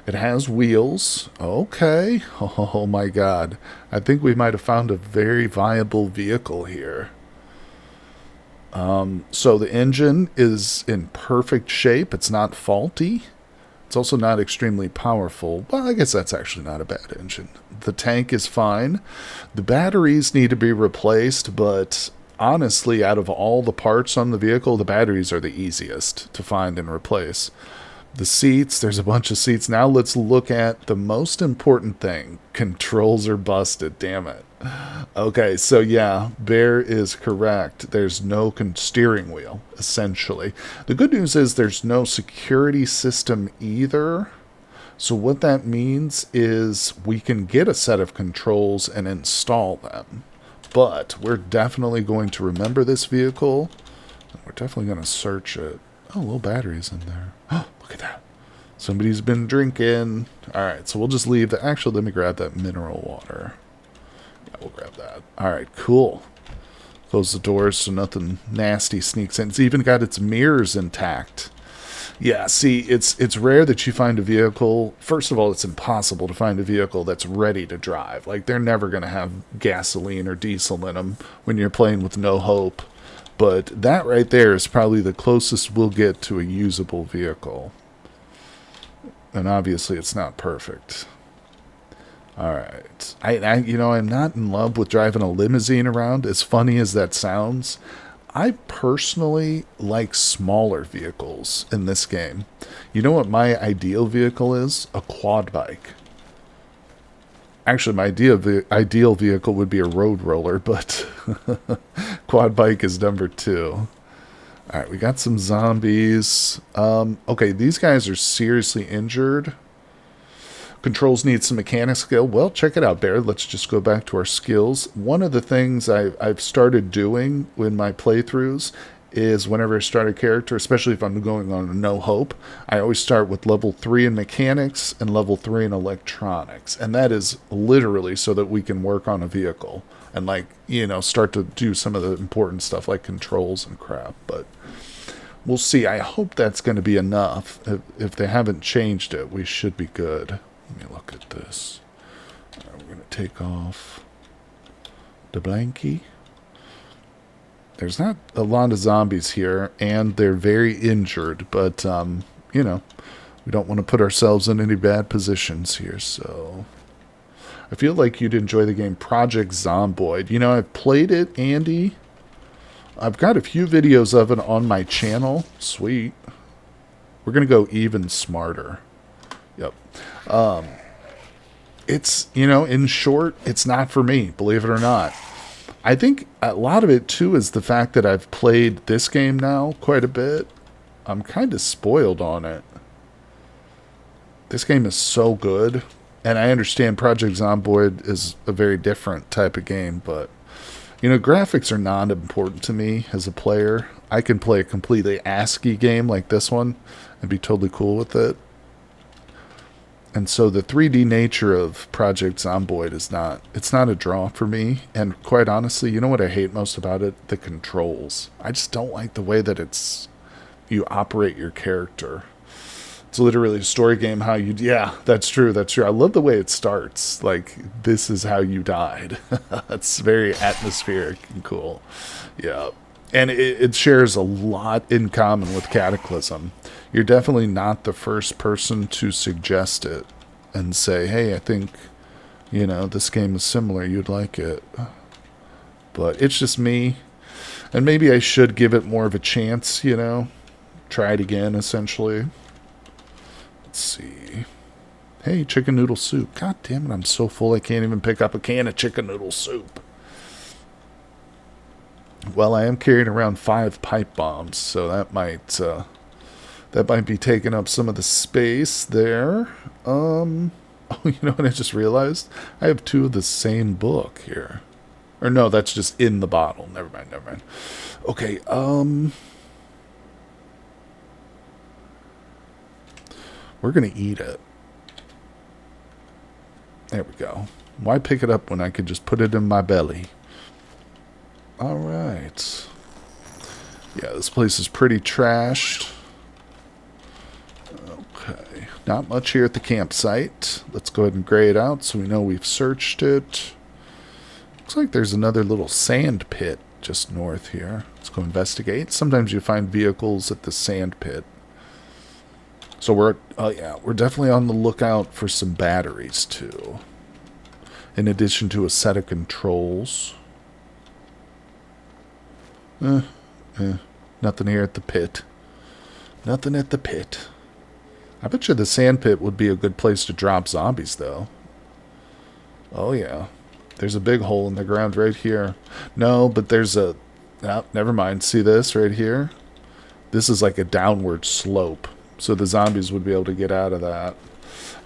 It has wheels. Okay. Oh my god. I think we might have found a very viable vehicle here. So the engine is in perfect shape. It's not faulty. It's also not extremely powerful. Well, I guess that's actually not a bad engine. The tank is fine. The batteries need to be replaced, but honestly, out of all the parts on the vehicle, the batteries are the easiest to find and replace. The seats, there's a bunch of seats. Now let's look at the most important thing. Controls are busted, damn it. Okay, so yeah, Bear is correct. There's no steering wheel, essentially. The good news is there's no security system either. So what that means is we can get a set of controls and install them. But we're definitely going to remember this vehicle. We're definitely going to search it. Oh, little batteries in there. Oh, look at that. Somebody's been drinking. Alright, so we'll just leave that. Actually, let me grab that mineral water. Yeah, we'll grab that. Alright, cool. Close the doors so nothing nasty sneaks in. It's even got its mirrors intact. Yeah, see, it's rare that you find a vehicle. First of all, it's impossible to find a vehicle that's ready to drive. Like, they're never going to have gasoline or diesel in them when you're playing with no hope. But that right there is probably the closest we'll get to a usable vehicle. And obviously it's not perfect. Alright. I'm not in love with driving a limousine around, as funny as that sounds. I personally like smaller vehicles in this game. You know what my ideal vehicle is? A quad bike. Actually, my ideal vehicle would be a road roller, but quad bike is number 2. Alright, we got some zombies. Okay, these guys are seriously injured. Controls need some mechanic skill. Well, check it out, Bear. Let's just go back to our skills. One of the things I've started doing in my playthroughs is whenever I start a character, especially if I'm going on a no hope, I always start with level 3 in mechanics and level 3 in electronics. And that is literally so that we can work on a vehicle and, like, you know, start to do some of the important stuff like controls and crap. But We'll see. I hope that's going to be enough. If they haven't changed it, we should be good. Let me look at this. All right, we're going to take off the blankie. There's not a lot of zombies here, and they're very injured, but, you know, we don't want to put ourselves in any bad positions here, so... I feel like you'd enjoy the game Project Zomboid. You know, I've played it, Andy. I've got a few videos of it on my channel. Sweet. We're going to go even smarter. Yep. It's, you know, in short, it's not for me, believe it or not. I think a lot of it, too, is the fact that I've played this game now quite a bit. I'm kind of spoiled on it. This game is so good. And I understand Project Zomboid is a very different type of game, but, you know, graphics are not important to me as a player. I can play a completely ASCII game like this one and be totally cool with it. And so the 3D nature of Project Zomboid is not, it's not a draw for me. And quite honestly, you know what I hate most about it? The controls. I just don't like the way that you operate your character. It's literally a story game how you... Yeah, that's true, that's true. I love the way it starts. Like, this is how you died. It's very atmospheric and cool. Yeah. And it shares a lot in common with Cataclysm. You're definitely not the first person to suggest it and say, hey, I think, you know, this game is similar. You'd like it. But it's just me. And maybe I should give it more of a chance, you know. Try it again, essentially. Let's see. Hey, chicken noodle soup. God damn it, I'm so full I can't even pick up a can of chicken noodle soup. Well, I am carrying around 5 pipe bombs, so that might be taking up some of the space there. Oh, you know what I just realized? I have 2 of the same book here. Or no, that's just in the bottle. Never mind, never mind. Okay, we're going to eat it. There we go. Why pick it up when I could just put it in my belly? Alright. Yeah, this place is pretty trashed. Okay. Not much here at the campsite. Let's go ahead and gray it out so we know we've searched it. Looks like there's another little sand pit just north here. Let's go investigate. Sometimes you find vehicles at the sand pit. So we're definitely on the lookout for some batteries too. In addition to a set of controls. Nothing here at the pit. Nothing at the pit. I bet you the sand pit would be a good place to drop zombies though. Oh yeah. There's a big hole in the ground right here. No, but there's a... Oh, never mind. See this right here? This is like a downward slope. So the zombies would be able to get out of that.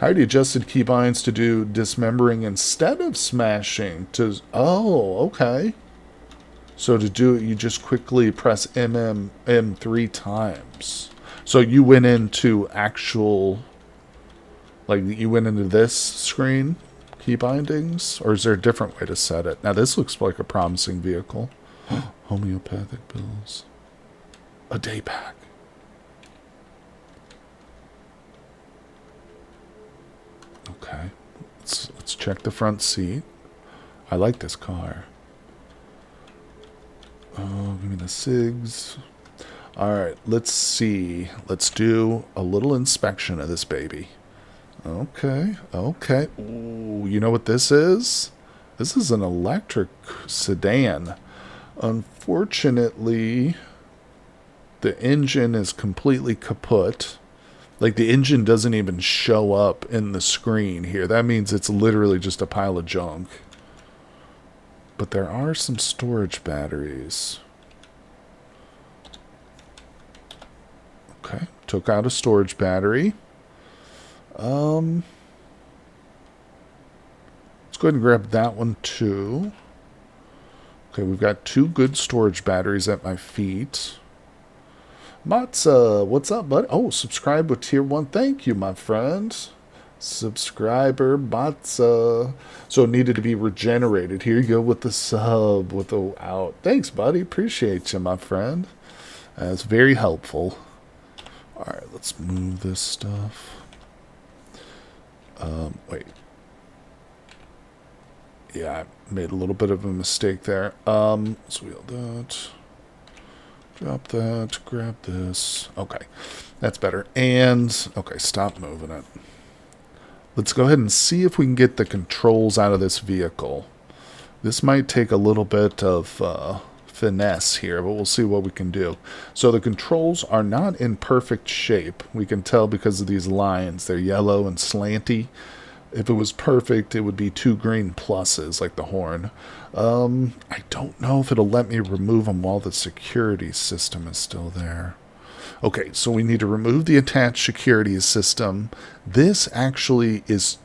I already adjusted keybinds to do dismembering instead of smashing. Oh, okay. So to do it, you just quickly press M 3 times. So you went into actual... Like, you went into this screen? Key bindings, or is there a different way to set it? Now this looks like a promising vehicle. Homeopathic pills. A day pack. Okay. Let's check the front seat. I like this car. Oh, give me the cigs. Alright, let's see. Let's do a little inspection of this baby. Okay, okay. Ooh, you know what this is? This is an electric sedan. Unfortunately, the engine is completely kaput. Like, the engine doesn't even show up in the screen here. That means it's literally just a pile of junk. But there are some storage batteries. Okay, took out a storage battery. Let's go ahead and grab that one too. Okay, we've got 2 good storage batteries at my feet. Matza, what's up, bud? Oh, subscribe with tier 1. Thank you, my friend. Subscriber, Matza. So it needed to be regenerated. Here you go with the sub, with the out. Thanks, buddy. Appreciate you, my friend. That's very helpful. Alright, let's move this stuff. Wait. Yeah, I made a little bit of a mistake there. Let's wheel that. Drop that. Grab this. Okay, that's better. And, okay, stop moving it. Let's go ahead and see if we can get the controls out of this vehicle. This might take a little bit of finesse here, but we'll see what we can do. So the controls are not in perfect shape. We can tell because of these lines. They're yellow and slanty. If it was perfect, it would be 2 green pluses, like the horn. I don't know if it'll let me remove them while the security system is still there. Okay, so we need to remove the attached security system. This actually is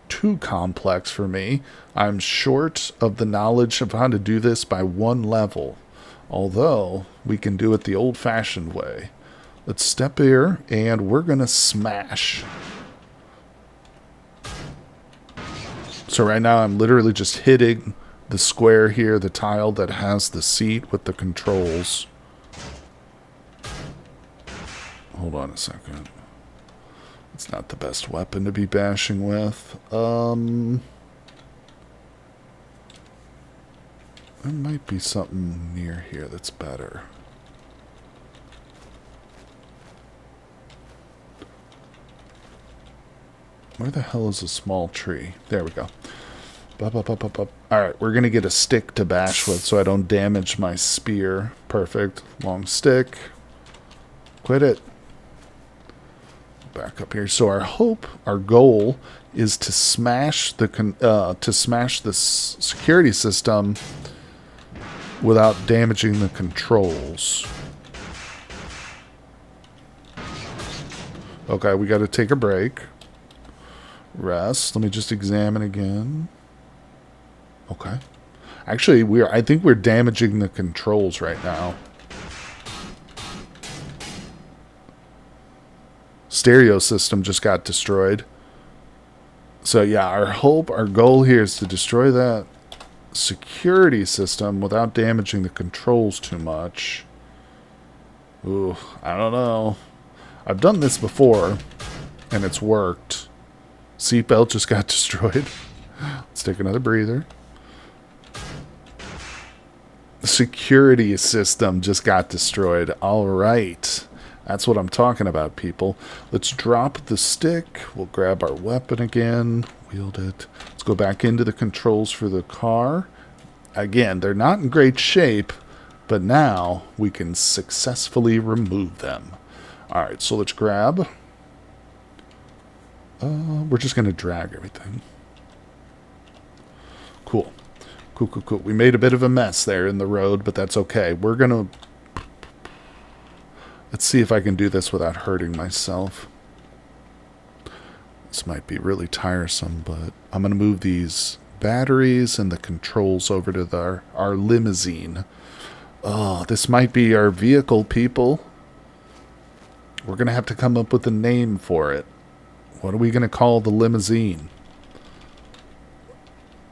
too complex for me. I'm short of the knowledge of how to do this by 1 level. Although, we can do it the old-fashioned way. Let's step here, and we're going to smash. So right now I'm literally just hitting the square here, the tile that has the seat with the controls. Hold on a second. It's not the best weapon to be bashing with. There might be something near here that's better. Where the hell is a small tree? There we go. Alright, we're going to get a stick to bash with so I don't damage my spear. Perfect. Long stick. Quit it. Back up here. So our goal is to smash the security system without damaging the controls. Okay, we got to take a break. Rest. Let me just examine again. Okay. Actually, I think we're damaging the controls right now. Stereo system just got destroyed. So yeah, our goal here is to destroy that security system without damaging the controls too much. Ooh, I don't know. I've done this before, and it's worked. Seatbelt just got destroyed. Let's take another breather. The security system just got destroyed. All right. That's what I'm talking about, people. Let's drop the stick. We'll grab our weapon again. Wield it. Let's go back into the controls for the car. Again, they're not in great shape, but now we can successfully remove them. All right, so let's grab. We're just going to drag everything. Cool. Cool. We made a bit of a mess there in the road, but that's okay. We're going to... Let's see if I can do this without hurting myself. This might be really tiresome, but I'm going to move these batteries and the controls over to our limousine. Oh, this might be our vehicle, people. We're going to have to come up with a name for it. What are we going to call the limousine?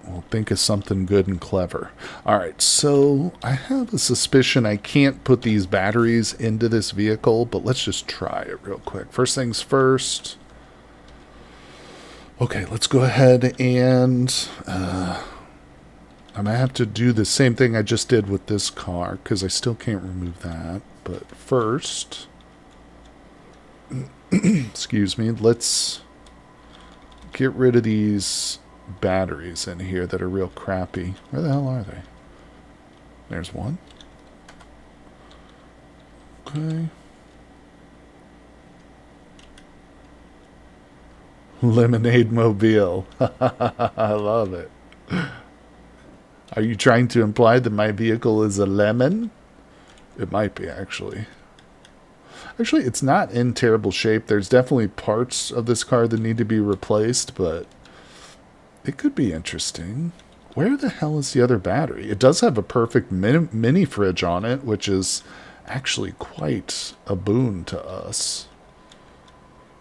We'll think of something good and clever. Alright, so I have a suspicion I can't put these batteries into this vehicle, but let's just try it real quick. First things first. Okay, let's go ahead and... I might have to do the same thing I just did with this car, because I still can't remove that. But first... excuse me, let's get rid of these batteries in here that are real crappy. Where the hell are they? There's one. Okay. Lemonade Mobile. I love it. Are you trying to imply that my vehicle is a lemon? It might be, actually. Actually, it's not in terrible shape. There's definitely parts of this car that need to be replaced, but it could be interesting. Where the hell is the other battery? It does have a perfect mini fridge on it, which is actually quite a boon to us.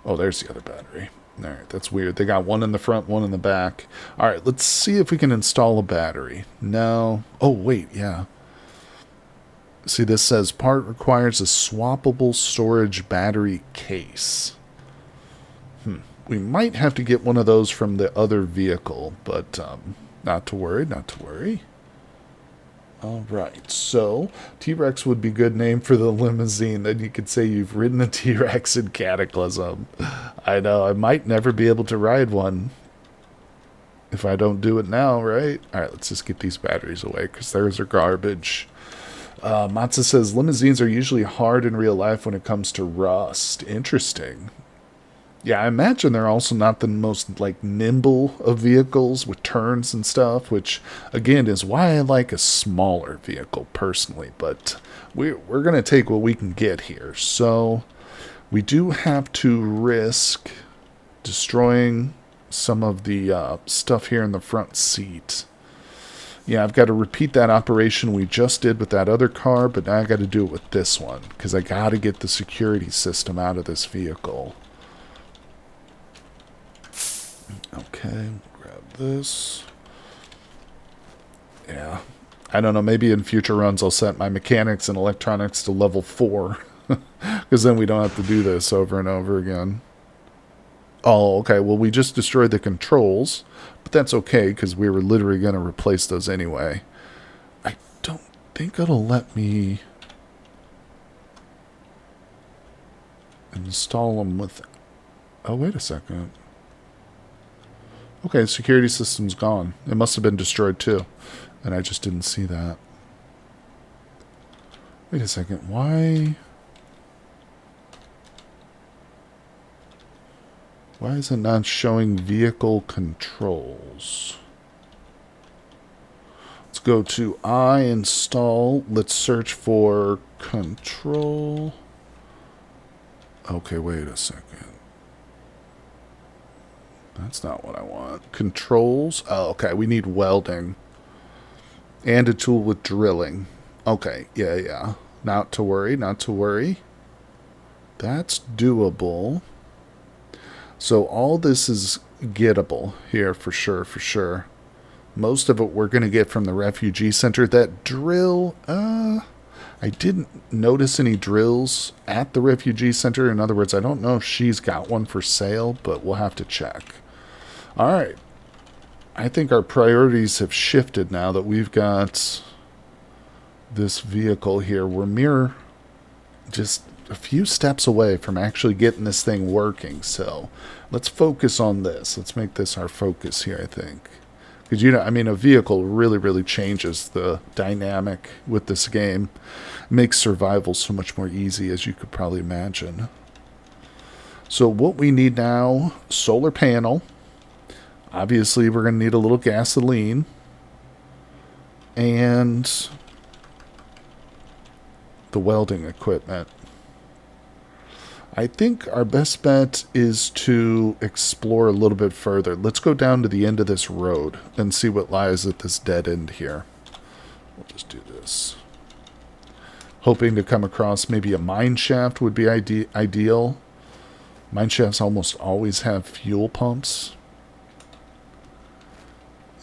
Oh, there's the other battery. Alright, that's weird. They got one in the front, one in the back. Alright, let's see if we can install a battery. No. Oh, wait, yeah. See, this says part requires a swappable storage battery case. We might have to get one of those from the other vehicle, but not to worry, not to worry. All right, so T-Rex would be a good name for the limousine. Then you could say you've ridden a T-Rex in Cataclysm. I know, I might never be able to ride one if I don't do it now, right? All right, let's just get these batteries away because those are garbage. Matza says, limousines are usually hard in real life when it comes to rust. Interesting. Yeah, I imagine they're also not the most, like, nimble of vehicles with turns and stuff, which, again, is why I like a smaller vehicle, personally. But we're going to take what we can get here. So we do have to risk destroying some of the stuff here in the front seat. Yeah, I've got to repeat that operation we just did with that other car, but now I got to do it with this one, because I got to get the security system out of this vehicle. Okay, grab this. Yeah. I don't know, maybe in future runs I'll set my mechanics and electronics to level 4. Because then we don't have to do this over and over again. Oh, okay, well we just destroyed the controls. But that's okay, because we were literally going to replace those anyway. I don't think it'll let me install them with... Oh, wait a second. Okay, security system's gone. It must have been destroyed too. And I just didn't see that. Wait a second, why... Why is it not showing vehicle controls? Let's go to I install. Let's search for control. Okay, wait a second. That's not what I want. Controls. Oh, okay. We need welding. And a tool with drilling. Okay. Yeah. Not to worry. Not to worry. That's doable. So all this is gettable here for sure. Most of it we're going to get from the Refugee Center. That drill, I didn't notice any drills at the Refugee Center. In other words, I don't know if she's got one for sale, but we'll have to check. All right. I think our priorities have shifted now that we've got this vehicle here. We're just a few steps away from actually getting this thing working. So let's focus on this. Let's make this our focus here, I think. Because, you know, I mean, a vehicle really changes the dynamic with this game. It makes survival so much more easy, as you could probably imagine. So what we need now, solar panel. Obviously, we're going to need a little gasoline. And the welding equipment. I think our best bet is to explore a little bit further. Let's go down to the end of this road and see what lies at this dead end here. We'll just do this. Hoping to come across maybe a mine shaft would be ideal. Mine shafts almost always have fuel pumps.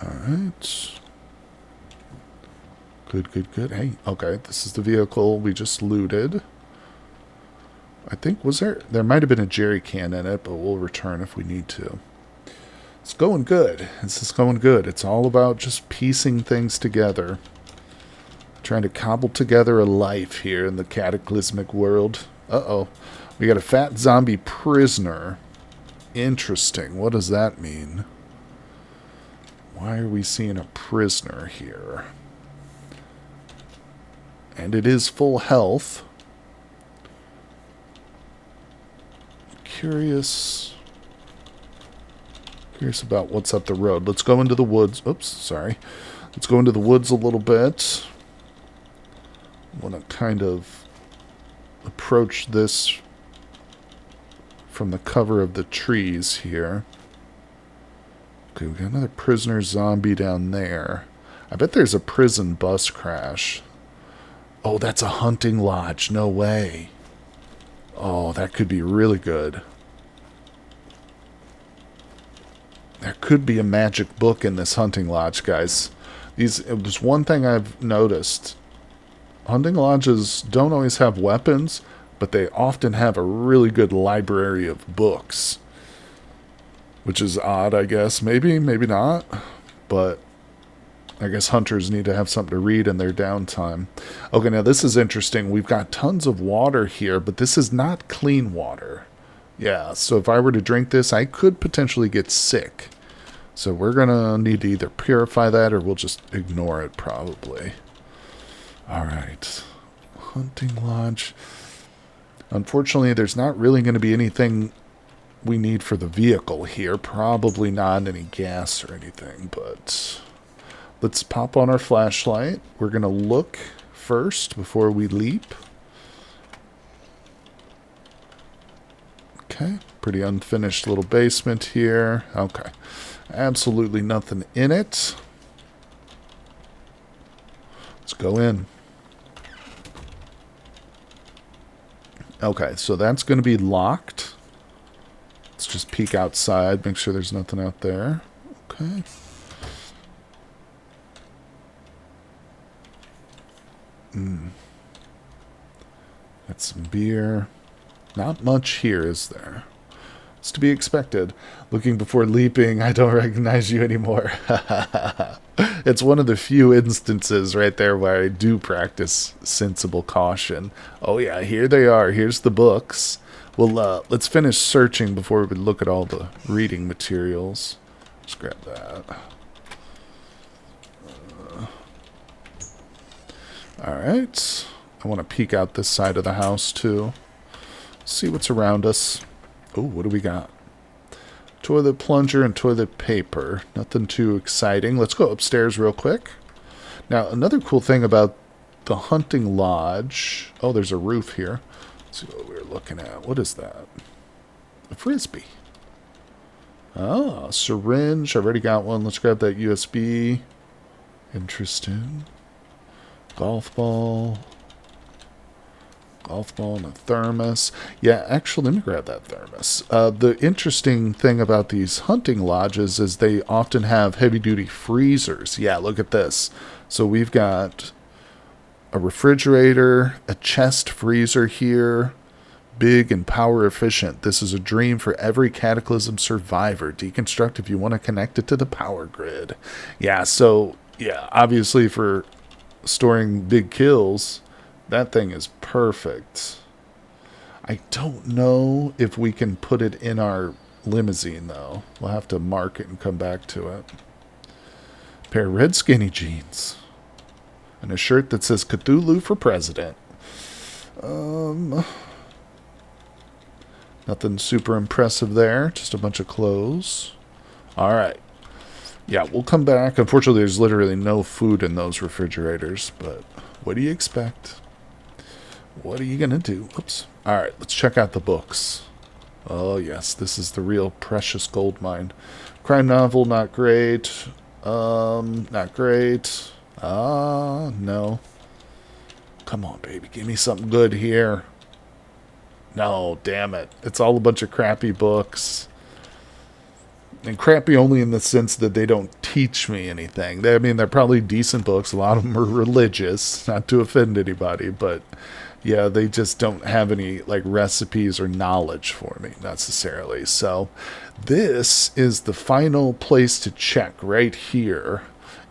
Alright. Good. Hey, okay, this is the vehicle we just looted. I think, there might have been a jerry can in it, but we'll return if we need to. It's going good. This is going good. It's all about just piecing things together. Trying to cobble together a life here in the cataclysmic world. Uh-oh. We got a fat zombie prisoner. Interesting. What does that mean? Why are we seeing a prisoner here? And it is full health. Curious about what's up the road. Let's go into the woods. Oops, sorry. Let's go into the woods a little bit. I want to kind of approach this from the cover of the trees here. Okay, we got another prisoner zombie down there. I bet there's a prison bus crash. Oh, that's a hunting lodge. No way. Oh, that could be really good. There could be a magic book in this hunting lodge, guys. It was one thing I've noticed Hunting lodges don't always have weapons, but they often have a really good library of books. Which is odd, I guess. Maybe, maybe not. But I guess hunters need to have something to read in their downtime. Okay, now this is interesting. We've got tons of water here, but this is not clean water. Yeah, so if I were to drink this, I could potentially get sick. So we're going to need to either purify that or we'll just ignore it probably. Alright. Hunting lodge. Unfortunately, there's not really going to be anything we need for the vehicle here. Probably not any gas or anything, but let's pop on our flashlight. We're going to look first before we leap. Okay, pretty unfinished little basement here. Okay, absolutely nothing in it. Let's go in. Okay, so that's going to be locked. Let's just peek outside, make sure there's nothing out there. Okay. Got some beer. Not much here, is there? It's to be expected. Looking before leaping, I don't recognize you anymore. It's one of the few instances right there where I do practice sensible caution. Oh yeah, here they are. Here's the books. Well, let's finish searching before we look at all the reading materials. Let's grab that. Alright. I want to peek out this side of the house, too. See what's around us. Oh, what do we got? Toilet plunger and toilet paper. Nothing too exciting. Let's go upstairs real quick. Now, another cool thing about the hunting lodge... Oh, there's a roof here. Let's see what we're looking at. What is that? A frisbee. Ah, syringe. I've already got one. Let's grab that USB. Interesting. Golf ball. Golf ball and a thermos. Yeah, actually, let me grab that thermos. The interesting thing about these hunting lodges is they often have heavy-duty freezers. Yeah, look at this. So we've got a refrigerator, a chest freezer here, big and power efficient. This is a dream for every Cataclysm survivor. Deconstruct if you want to connect it to the power grid. Yeah, so, yeah, obviously for storing big kills, that thing is perfect. I don't know if we can put it in our limousine, though. We'll have to mark it and come back to it. Pair of red skinny jeans. And a shirt that says Cthulhu for president. Nothing super impressive there. Just a bunch of clothes. Alright. Yeah, we'll come back. Unfortunately, there's literally no food in those refrigerators. But what do you expect? What are you going to do? Oops. Alright, let's check out the books. Oh, yes. This is the real precious gold mine. Crime novel, not great. Not great. No. Come on, baby. Give me something good here. No, damn it. It's all a bunch of crappy books. And crappy only in the sense that they don't teach me anything. I mean, they're probably decent books. A lot of them are religious. Not to offend anybody, but yeah, they just don't have any like recipes or knowledge for me necessarily. So this is the final place to check right here.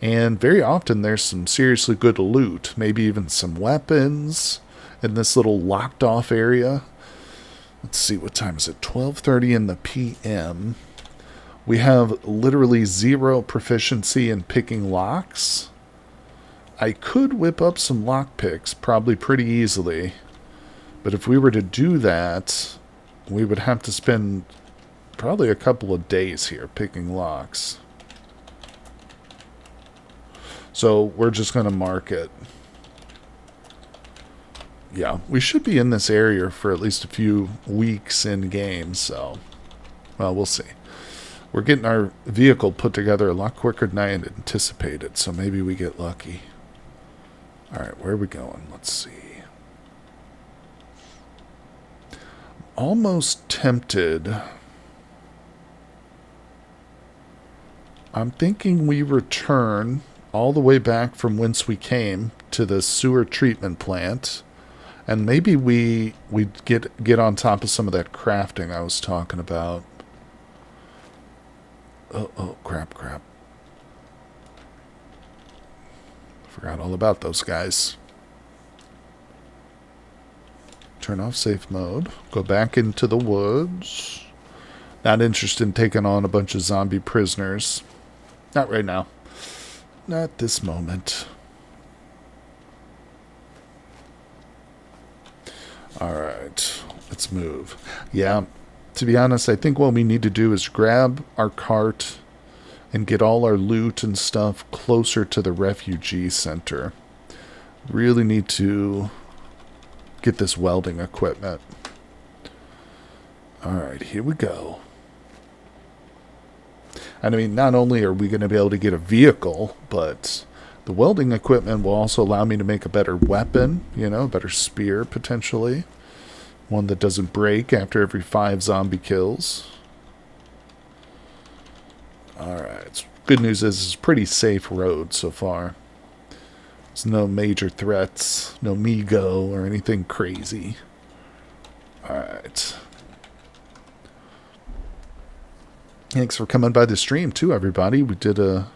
And very often there's some seriously good loot, maybe even some weapons in this little locked off area. Let's see, what time is it? 12:30 in the PM. We have literally zero proficiency in picking locks. I could whip up some lockpicks probably pretty easily. But if we were to do that, we would have to spend probably a couple of days here picking locks. So we're just going to mark it. Yeah, we should be in this area for at least a few weeks in game, so, well, we'll see. We're getting our vehicle put together a lot quicker than I had anticipated, so maybe we get lucky. Alright, where are we going? Let's see. Almost tempted. I'm thinking we return all the way back from whence we came to the sewer treatment plant. And maybe we get on top of some of that crafting I was talking about. Oh, crap. Forgot all about those guys. Turn off safe mode. Go back into the woods. Not interested in taking on a bunch of zombie prisoners. Not right now. Not this moment. Alright. Let's move. Yeah. To be honest, I think what we need to do is grab our cart and get all our loot and stuff closer to the refugee center. Really need to get this welding equipment. Alright, here we go. And I mean, not only are we going to be able to get a vehicle, but the welding equipment will also allow me to make a better weapon, you know, a better spear, potentially. One that doesn't break after every 5 zombie kills. Alright, good news is it's a pretty safe road so far. There's no major threats, no Migo or anything crazy. Alright. Thanks for coming by the stream too, everybody. We did a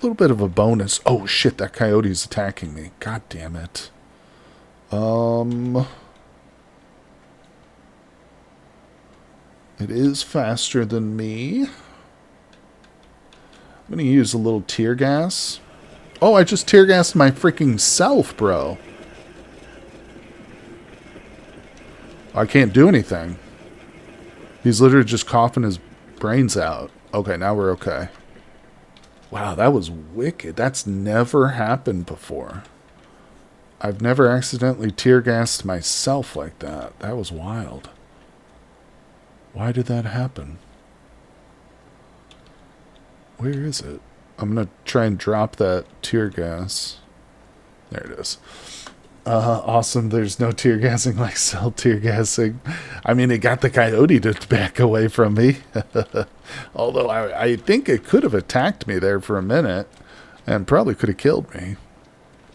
little bit of a bonus. Oh shit, that coyote's attacking me. God damn it. It is faster than me. I'm going to use a little tear gas. Oh, I just tear gassed my freaking self, bro. I can't do anything. He's literally just coughing his brains out. Okay, now we're okay. Wow, that was wicked. That's never happened before. I've never accidentally tear gassed myself like that. That was wild. Why did that happen? Where is it? I'm going to try and drop that tear gas. There it is. Awesome. There's no tear gassing like cell tear gassing. I mean, it got the coyote to back away from me. Although I think it could have attacked me there for a minute and probably could have killed me.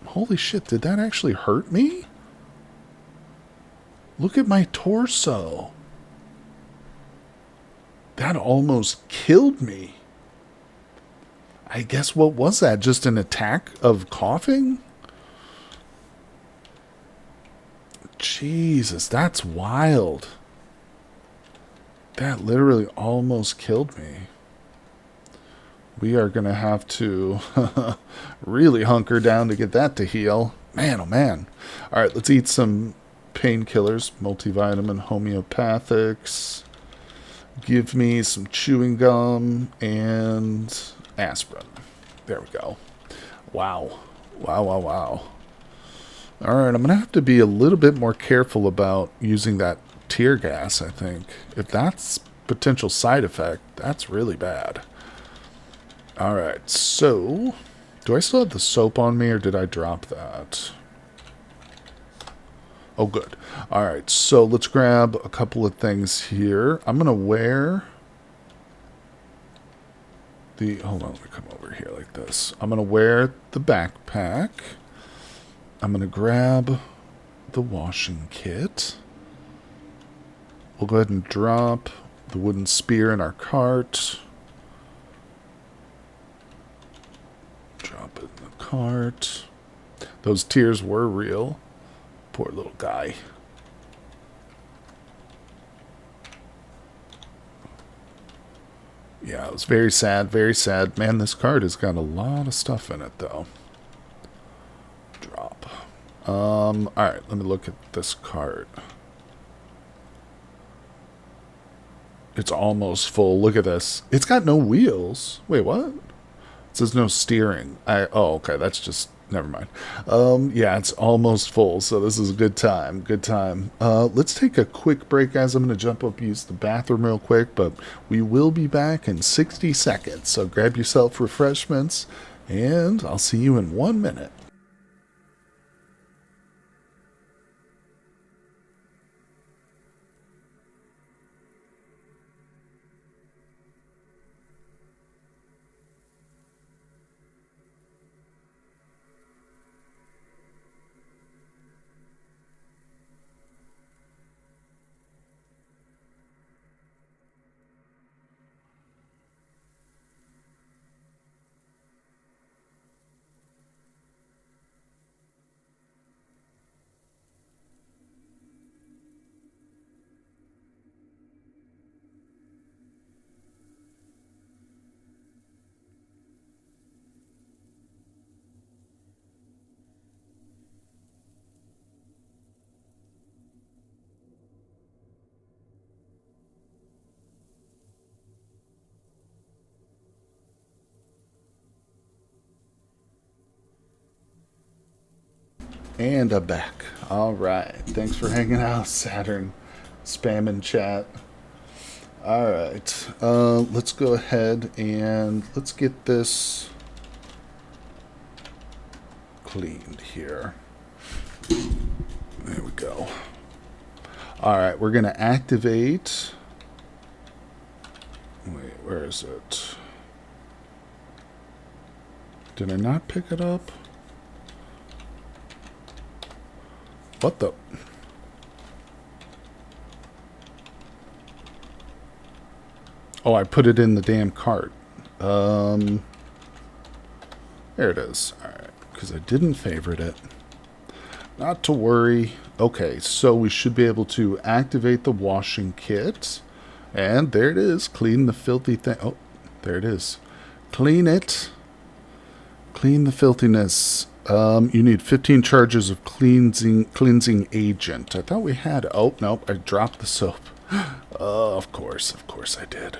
Holy shit, did that actually hurt me? Look at my torso. That almost killed me. I guess what was that? Just an attack of coughing? Jesus, that's wild. That literally almost killed me. We are going to have to really hunker down to get that to heal. Man, oh man. All right, let's eat some painkillers, multivitamin, homeopathics. Give me some chewing gum and aspirin. There we go. Wow. Wow. All right, I'm going to have to be a little bit more careful about using that tear gas, I think. If that's potential side effect, that's really bad. All right, so do I still have the soap on me or did I drop that? Oh, good. All right, so let's grab a couple of things here. I'm going to wear the... Hold on, let me come over here like this. I'm going to wear the backpack. I'm going to grab the washing kit. We'll go ahead and drop the wooden spear in our cart. Drop it in the cart. Those tears were real. Poor little guy. Yeah, it was very sad, very sad. Man, this card has got a lot of stuff in it, though. Drop. Alright, let me look at this card. It's almost full. Look at this. It's got no wheels. Wait, what? It says no steering. Oh, okay, that's just... Never mind. Yeah, it's almost full, so this is a good time. Good time. Let's take a quick break, guys. I'm going to jump up, use the bathroom real quick, but we will be back in 60 seconds. So grab yourself refreshments, and I'll see you in 1 minute. And I'm back. All right. Thanks for hanging out, Saturn. Spamming chat. All right. Let's go ahead and let's get this cleaned here. There we go. All right. We're going to activate. Wait, where is it? Did I not pick it up? What the? Oh, I put it in the damn cart. There it is. All right, because I didn't favorite it. Not to worry. Okay, so we should be able to activate the washing kit. And there it is. Clean the filthy thing. Oh, there it is. Clean it. Clean the filthiness. You need 15 charges of cleansing agent. I thought we had. Oh, nope. I dropped the soap. Of course I did.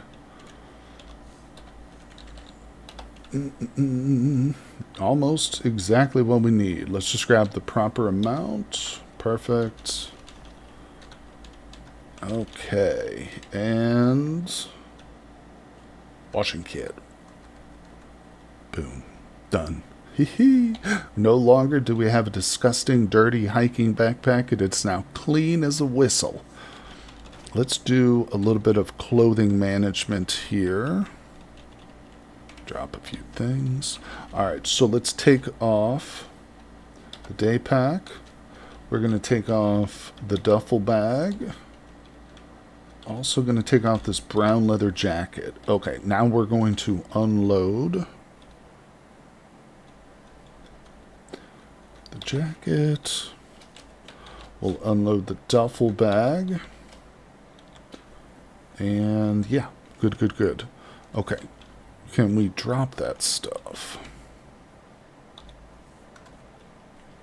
Almost exactly what we need. Let's just grab the proper amount. Perfect. Okay. And washing kit. Boom. Done. No longer do we have a disgusting, dirty hiking backpack. It's now clean as a whistle. Let's do a little bit of clothing management here. Drop a few things. Alright, so let's take off the day pack. We're going to take off the duffel bag. Also going to take off this brown leather jacket. Okay, now we're going to unload the jacket. We'll unload the duffel bag. And yeah, good. Okay, can we drop that stuff?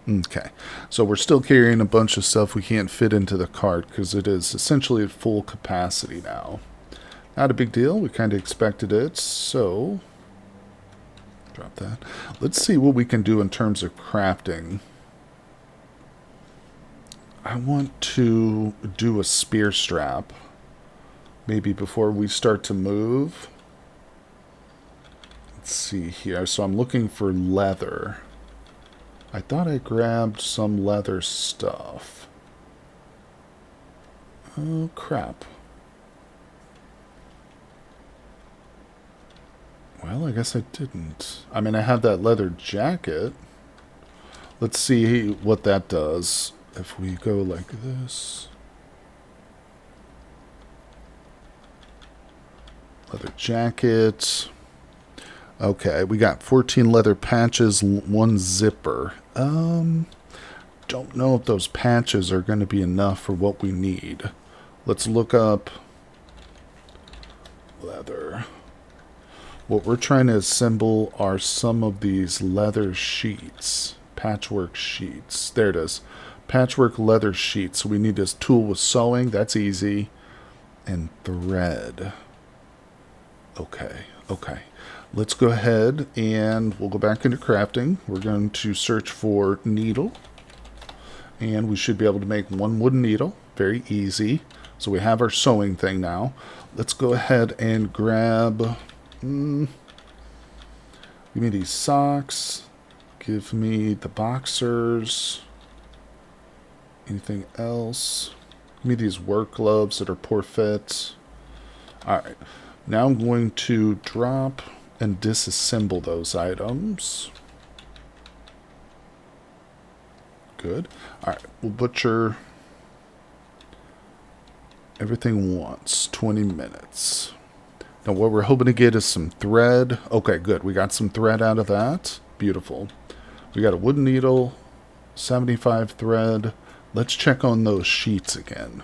Okay, so we're still carrying a bunch of stuff we can't fit into the cart because it is essentially at full capacity now. Not a big deal, we kind of expected it, so drop that. Let's see what we can do in terms of crafting. I want to do a spear strap. Maybe before we start to move. Let's see here. So I'm looking for leather. I thought I grabbed some leather stuff. Oh, crap. Well, I guess I didn't. I mean, I have that leather jacket. Let's see what that does. If we go like this. Leather jacket. Okay, we got 14 leather patches, 1 zipper. Don't know if those patches are going to be enough for what we need. Let's look up leather. What we're trying to assemble are some of these leather sheets. Patchwork sheets. There it is. Patchwork leather sheets. So we need this tool with sewing. That's easy. And thread. Okay. Let's go ahead and we'll go back into crafting. We're going to search for needle. And we should be able to make 1 wooden needle. Very easy. So we have our sewing thing now. Let's go ahead and grab... give me these socks. Give me the boxers. Anything else? Give me these work gloves that are poor fit. Alright. Now I'm going to drop and disassemble those items. Good. Alright, we'll butcher everything once. 20 minutes. Now what we're hoping to get is some thread. Okay, good. We got some thread out of that. Beautiful. We got a wooden needle, 75 thread. Let's check on those sheets again.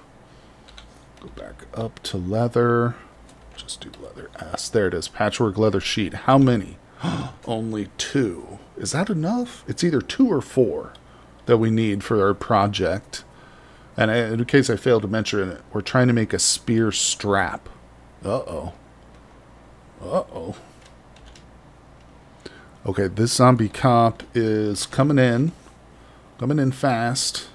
Go back up to leather. Just do leather S. There it is. Patchwork leather sheet. How many? Only 2. Is that enough? It's either 2 or 4 that we need for our project. And in case I failed to mention it, we're trying to make a spear strap. Uh-oh. Okay, this zombie cop is coming in. Coming in fast.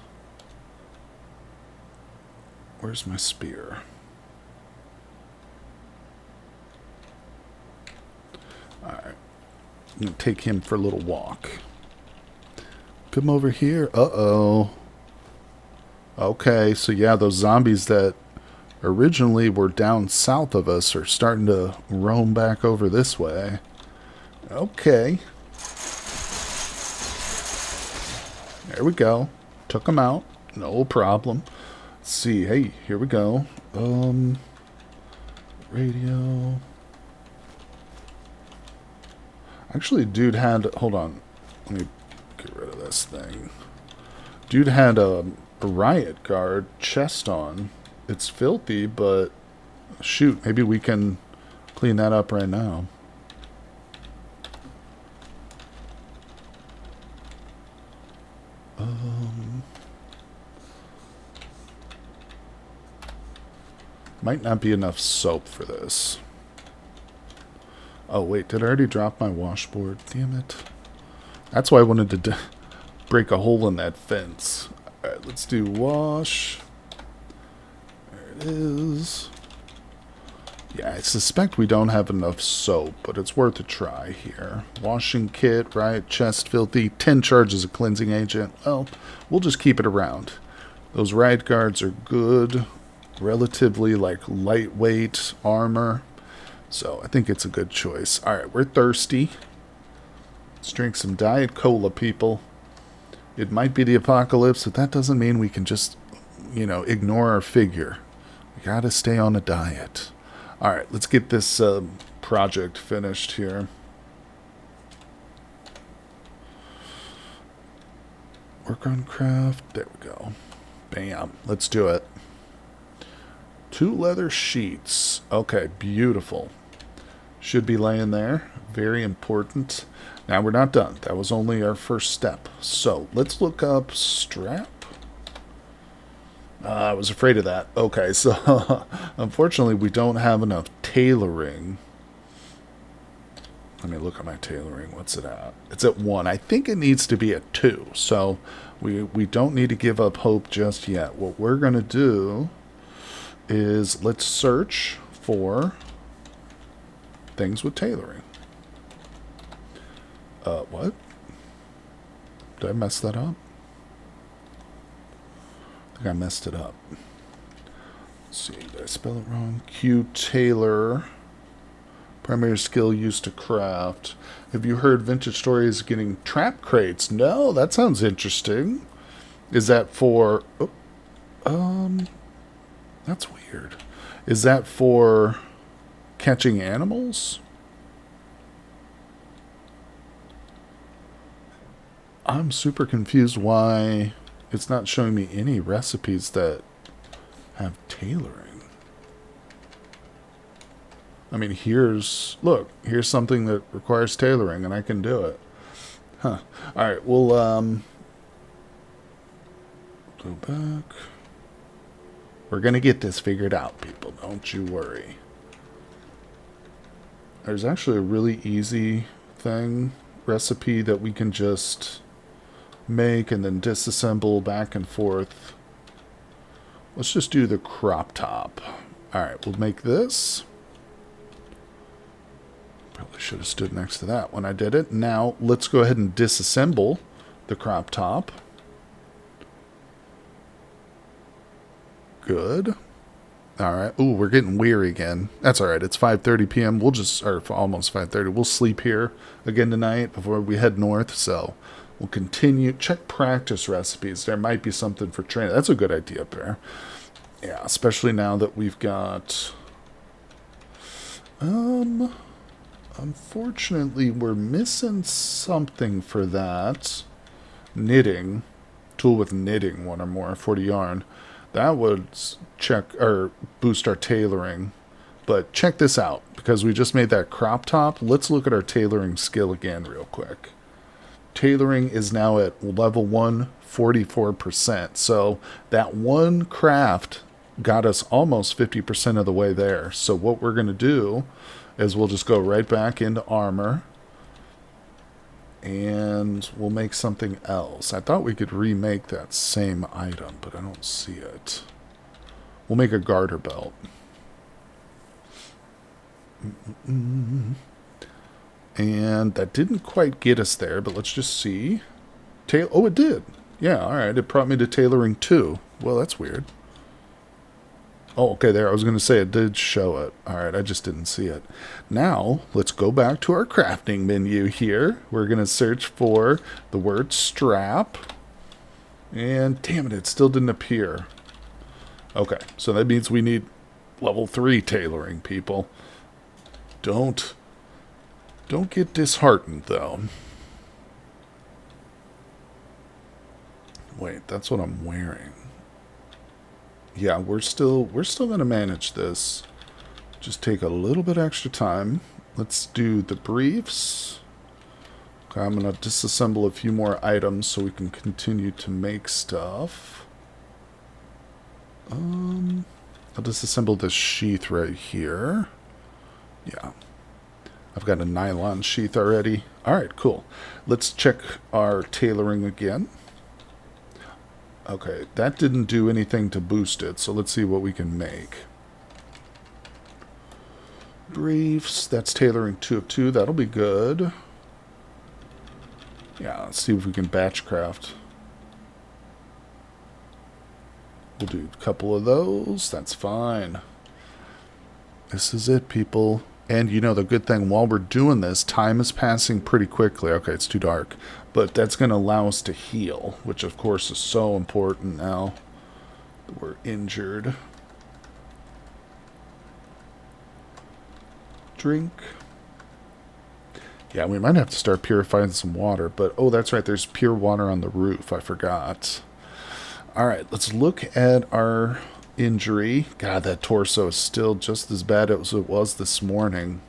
Where's my spear? Alright. I'm going to take him for a little walk. Come over here. Uh-oh. Okay, so yeah, those zombies that originally were down south of us are starting to roam back over this way. Okay. There we go. Took them out. No problem. Let's see. Hey, here we go. Radio. Actually, dude had... Hold on. Let me get rid of this thing. Dude had a riot guard chest on. It's filthy, but... Shoot, maybe we can clean that up right now. Might not be enough soap for this. Oh, wait. Did I already drop my washboard? Damn it. That's why I wanted to break a hole in that fence. Alright, let's do wash. There it is. Yeah, I suspect we don't have enough soap, but it's worth a try here. Washing kit, right? Chest filthy. 10 charges of cleansing agent. Well, we'll just keep it around. Those riot guards are good. Relatively, like, lightweight armor. So, I think it's a good choice. Alright, we're thirsty. Let's drink some Diet Cola, people. It might be the apocalypse, but that doesn't mean we can just, you know, ignore our figure. We gotta stay on a diet. Alright, let's get this project finished here. Work on craft. There we go. Bam. Let's do it. 2 leather sheets. Okay, beautiful. Should be laying there. Very important. Now, we're not done. That was only our first step. So, let's look up strap. I was afraid of that. Okay, so unfortunately, we don't have enough tailoring. Let me look at my tailoring. What's it at? It's at 1. I think it needs to be at 2. So, we don't need to give up hope just yet. What we're going to do is let's search for things with tailoring. What? Did I mess that up? I think I messed it up. Let's see, did I spell it wrong? Q tailor. Primary skill used to craft. Have you heard vintage stories getting trap crates? No, that sounds interesting. Is that for... that's weird. Is that for catching animals? I'm super confused why it's not showing me any recipes that have tailoring. I mean, look, here's something that requires tailoring, and I can do it. Huh. Alright, we'll, go back. We're gonna get this figured out, people. Don't you worry. There's actually a really easy recipe that we can just make and then disassemble back and forth. Let's just do the crop top. Alright, we'll make this. Probably should have stood next to that when I did it. Now, let's go ahead and disassemble the crop top. Good. Alright. Ooh, we're getting weary again. That's alright. It's 5:30 p.m. We'll just, or almost 5:30. We'll sleep here again tonight before we head north. So, we'll continue. Check practice recipes. There might be something for training. That's a good idea up there. Yeah, especially now that we've got... Unfortunately, we're missing something for that. Knitting. Tool with knitting, 1 or more, 40 yarn. That would check or boost our tailoring. But check this out. Because we just made that crop top, let's look at our tailoring skill again real quick. Tailoring is now at level 1, 44%. So that one craft got us almost 50% of the way there. So what we're going to do is we'll just go right back into armor. And and we'll make something else. I thought we could remake that same item, but I don't see it. We'll make a garter belt. And that didn't quite get us there, but let's just see. Oh, it did. Yeah, alright. It brought me to tailoring 2. Well, that's weird. Oh, okay, there. I was going to say it did show it. Alright, I just didn't see it. Now, let's go back to our crafting menu here. We're going to search for the word strap. And, damn it still didn't appear. Okay, so that means we need level 3 tailoring, people. Don't get disheartened, though. Wait, that's what I'm wearing. Yeah, we're still gonna manage this. Just take a little bit extra time. Let's do the briefs. Okay, I'm gonna disassemble a few more items so we can continue to make stuff. I'll disassemble this sheath right here. Yeah. I've got a nylon sheath already. Alright, cool. Let's check our tailoring again. Okay, that didn't do anything to boost it, so let's see what we can make. Briefs, that's tailoring 2 of 2. That'll be good. Yeah, let's see if we can batch craft. We'll do a couple of those. That's fine. This is it, people. And you know, the good thing, while we're doing this, time is passing pretty quickly. Okay, it's too dark. But that's going to allow us to heal, which of course is so important now that we're injured. Drink. Yeah, we might have to start purifying some water. But, oh, that's right, there's pure water on the roof. I forgot. Alright, let's look at our injury. God, that torso is still just as bad as it was this morning.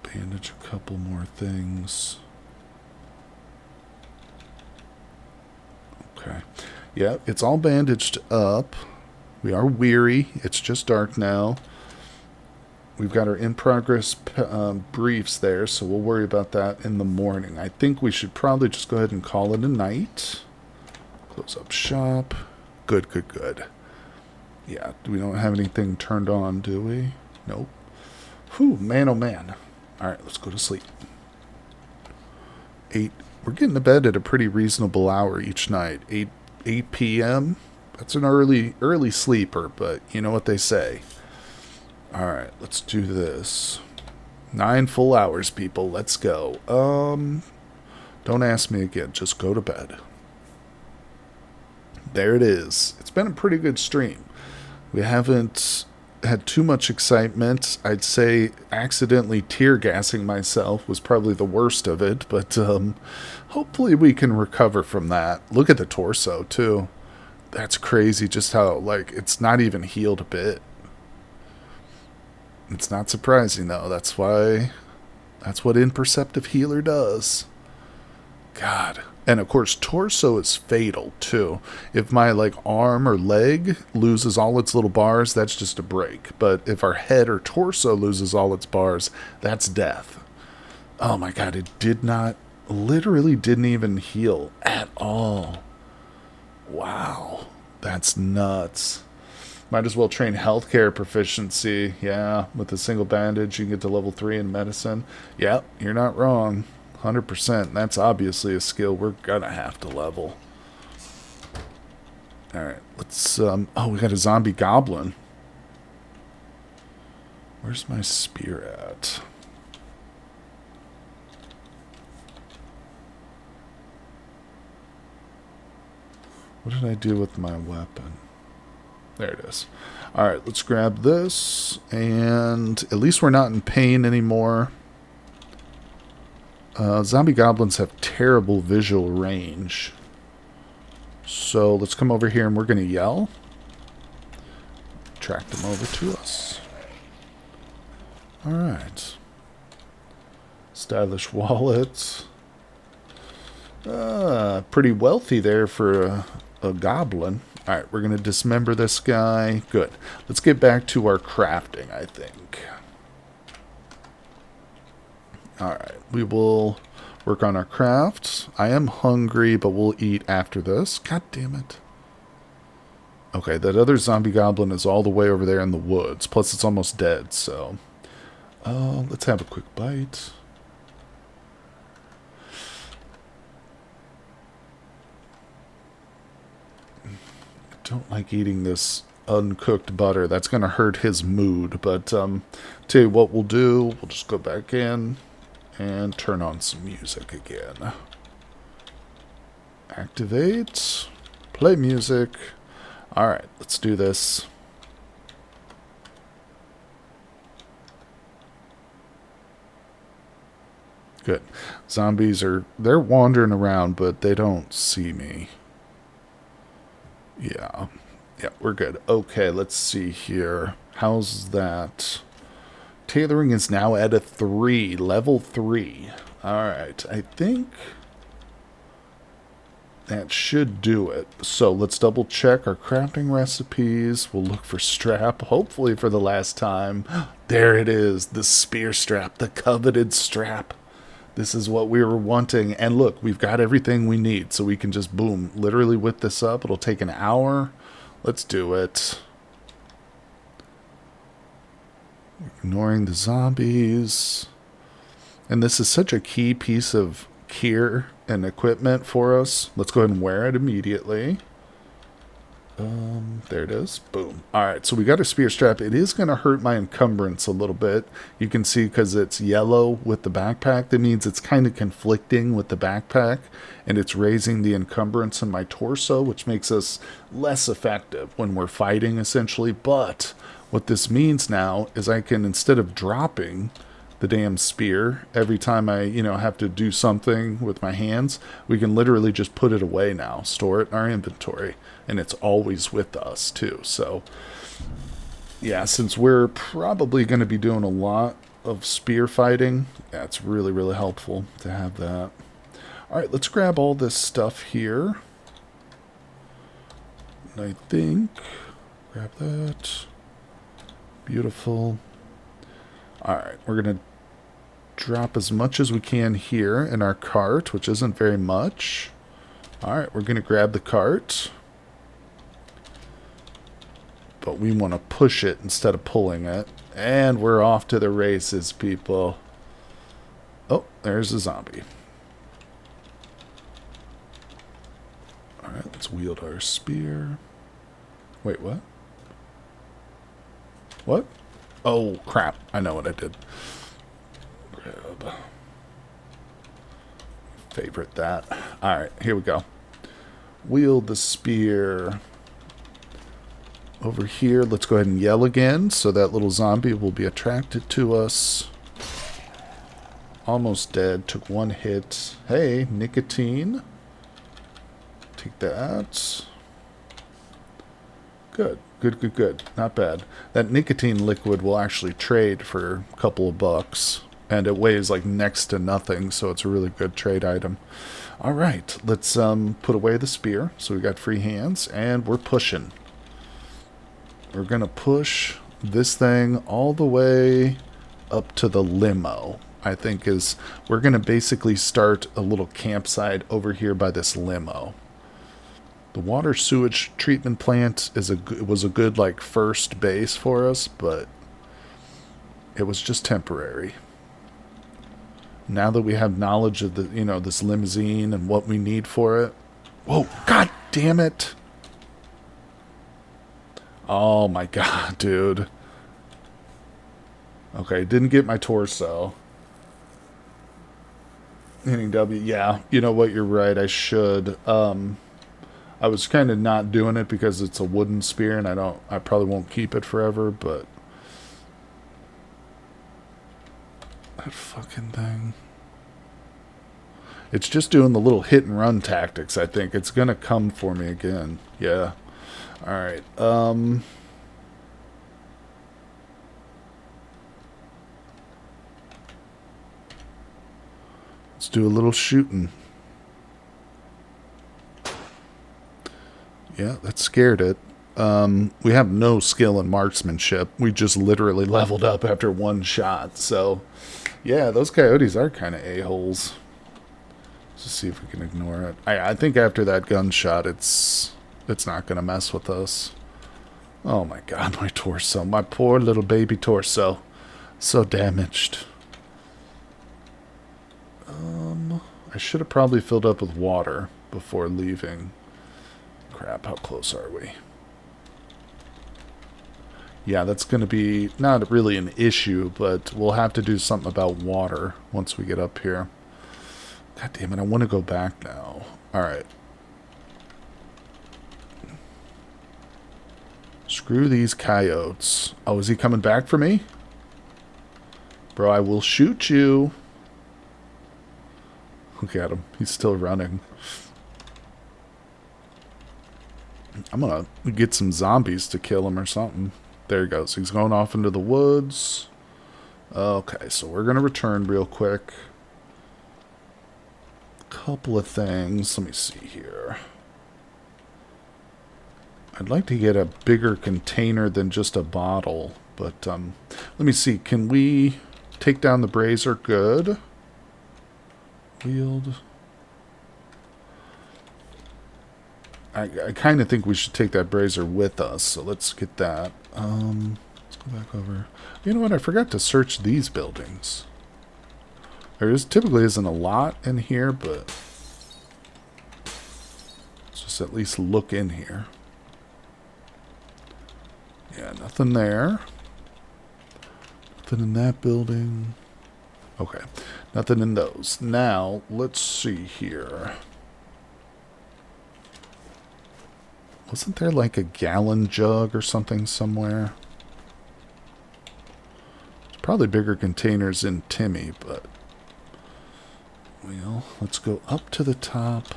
Bandage a couple more things. Okay. Yeah, it's all bandaged up. We are weary. It's just dark now. We've got our in-progress briefs there, so we'll worry about that in the morning. I think we should probably just go ahead and call it a night. Close up shop. Good, good, good. Yeah, we don't have anything turned on, do we? Nope. Whew, man, oh man. Alright, let's go to sleep. 8. We're getting to bed at a pretty reasonable hour each night. 8 p.m. That's an early sleeper, but you know what they say. Alright, let's do this. 9 full hours, people. Let's go. Don't ask me again. Just go to bed. There it is. It's been a pretty good stream. We haven't had too much excitement. I'd say accidentally tear gassing myself was probably the worst of it, but hopefully we can recover from that. Look at the torso, too. That's crazy just how, like, it's not even healed a bit. It's not surprising, though. That's what Imperceptive Healer does. God. And, of course, torso is fatal, too. If my, like, arm or leg loses all its little bars, that's just a break. But if our head or torso loses all its bars, that's death. Oh, my God. It literally didn't even heal at all. Wow. That's nuts. Might as well train healthcare proficiency. Yeah, with a single bandage, you can get to level 3 in medicine. Yep, you're not wrong. 100%. That's obviously a skill we're gonna have to level. Alright, let's, oh, we got a zombie goblin. Where's my spear at? What did I do with my weapon? There it is. Alright, let's grab this. And at least we're not in pain anymore. Zombie goblins have terrible visual range. So let's come over here and we're going to yell. Track them over to us. Alright. Stylish wallet. Pretty wealthy there for a goblin. Alright, we're going to dismember this guy. Good. Let's get back to our crafting, I think. Alright, we will work on our crafts. I am hungry, but we'll eat after this. God damn it. Okay, that other zombie goblin is all the way over there in the woods. Plus, it's almost dead, so... let's have a quick bite. I don't like eating this uncooked butter. That's going to hurt his mood. But, tell you what we'll do. We'll just go back in and turn on some music again. Activate. Play music. Alright, let's do this. Good. Zombies they're wandering around, but they don't see me. Yeah. Yeah, we're good. Okay, let's see here. How's that? Tailoring is now at a 3, level 3. Alright, I think that should do it. So let's double check our crafting recipes. We'll look for strap, hopefully for the last time. There it is, the spear strap, the coveted strap. This is what we were wanting. And look, we've got everything we need, so we can just, boom, literally whip this up. It'll take an hour. Let's do it. Ignoring the zombies. And this is such a key piece of gear and equipment for us. Let's go ahead and wear it immediately. There it is. Boom. Alright, so we got a spear strap. It is going to hurt my encumbrance a little bit. You can see because it's yellow with the backpack. That means it's kind of conflicting with the backpack. And it's raising the encumbrance in my torso, which makes us less effective when we're fighting, essentially. But what this means now is I can, instead of dropping the damn spear every time I, have to do something with my hands, we can literally just put it away now, store it in our inventory, and it's always with us too. So yeah, since we're probably going to be doing a lot of spear fighting, yeah, it's really, really helpful to have that. Alright, let's grab all this stuff here. And I think, grab that. Beautiful. Alright, we're going to drop as much as we can here in our cart, which isn't very much. Alright, we're going to grab the cart. But we want to push it instead of pulling it. And we're off to the races, people. Oh, there's a zombie. Alright, let's wield our spear. Wait, what? What? Oh, crap. I know what I did. Grab. Favorite that. Alright, here we go. Wield the spear. Over here, let's go ahead and yell again, so that little zombie will be attracted to us. Almost dead. Took one hit. Hey, nicotine. Take that. Good. Good, good, good. Not bad. That nicotine liquid will actually trade for a couple of bucks. And it weighs like next to nothing, so it's a really good trade item. Alright, let's put away the spear. So we got free hands, and we're pushing. We're going to push this thing all the way up to the limo. I think we're going to basically start a little campsite over here by this limo. The water sewage treatment plant was a good like first base for us, but it was just temporary. Now that we have knowledge of the this limousine and what we need for it. Whoa, god damn it. Oh my god, dude. Okay, didn't get my torso. Hitting W. Yeah, you know what? You're right. I should. I was kind of not doing it because it's a wooden spear, and I probably won't keep it forever, but that fucking thing. It's just doing the little hit and run tactics, I think. It's gonna come for me again. Yeah. Alright, let's do a little shooting. Yeah, that scared it. We have no skill in marksmanship. We just literally leveled up after one shot. So, yeah, those coyotes are kind of a-holes. Let's just see if we can ignore it. I think after that gunshot, it's not going to mess with us. Oh my god, my torso. My poor little baby torso. So damaged. I should have probably filled up with water before leaving. Crap, how close are we? Yeah, that's going to be not really an issue, but we'll have to do something about water once we get up here. God damn it, I want to go back now. Alright. Screw these coyotes. Oh, is he coming back for me? Bro, I will shoot you. Look at him. He's still running. I'm gonna get some zombies to kill him or something. There he goes. He's going off into the woods. Okay, so we're gonna return real quick. Couple of things. Let me see here. I'd like to get a bigger container than just a bottle, but let me see. Can we take down the brazier? Good. Wield. I kind of think we should take that brazier with us, so let's get that. Let's go back over. You know what? I forgot to search these buildings. There typically isn't a lot in here, but let's just at least look in here. Yeah, nothing there. Nothing in that building. Okay, nothing in those. Now, let's see here. Wasn't there like a gallon jug or something somewhere? There's probably bigger containers in Timmy, but... Well, let's go up to the top.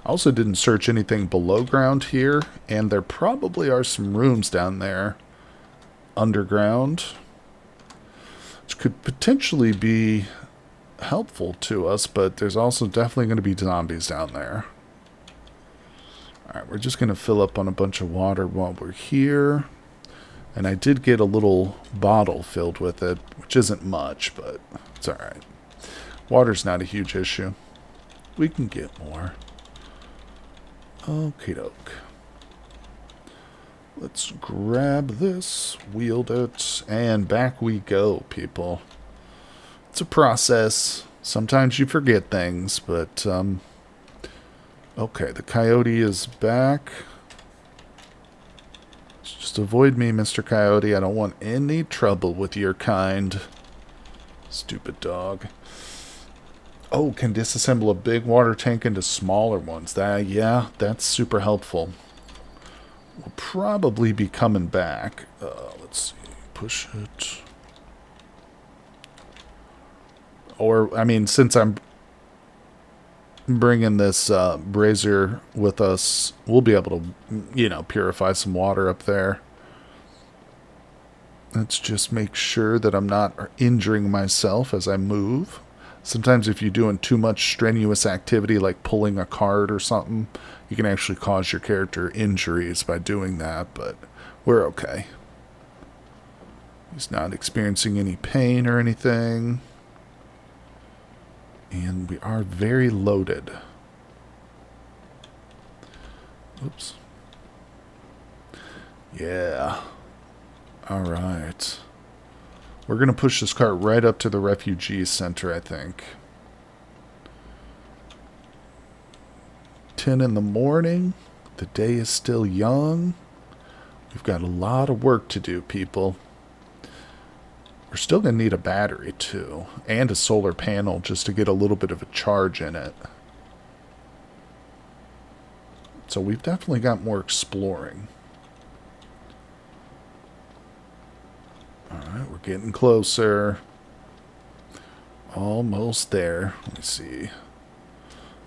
I also didn't search anything below ground here, and there probably are some rooms down there underground, which could potentially be helpful to us, but there's also definitely going to be zombies down there. Alright, we're just going to fill up on a bunch of water while we're here. And I did get a little bottle filled with it, which isn't much, but it's alright. Water's not a huge issue. We can get more. Okie doke. Let's grab this, wield it, and back we go, people. It's a process. Sometimes you forget things, but, okay, the coyote is back. Just avoid me, Mr. Coyote. I don't want any trouble with your kind. Stupid dog. Oh, can disassemble a big water tank into smaller ones. Yeah, that's super helpful. We'll probably be coming back. Let's see. Push it. Or, I mean, since I'm bringing this brazier with us, we'll be able to, you know, purify some water up there. Let's just make sure that I'm not injuring myself as I move. Sometimes if you're doing too much strenuous activity like pulling a cart or something, you can actually cause your character injuries by doing that, but we're okay. He's not experiencing any pain or anything. And we are very loaded. Oops. Yeah. Alright. We're going to push this cart right up to the Refugee Center, I think. 10 in the morning. The day is still young. We've got a lot of work to do, people. We're still going to need a battery, too. And a solar panel just to get a little bit of a charge in it. So we've definitely got more exploring. Alright, we're getting closer. Almost there. Let me see.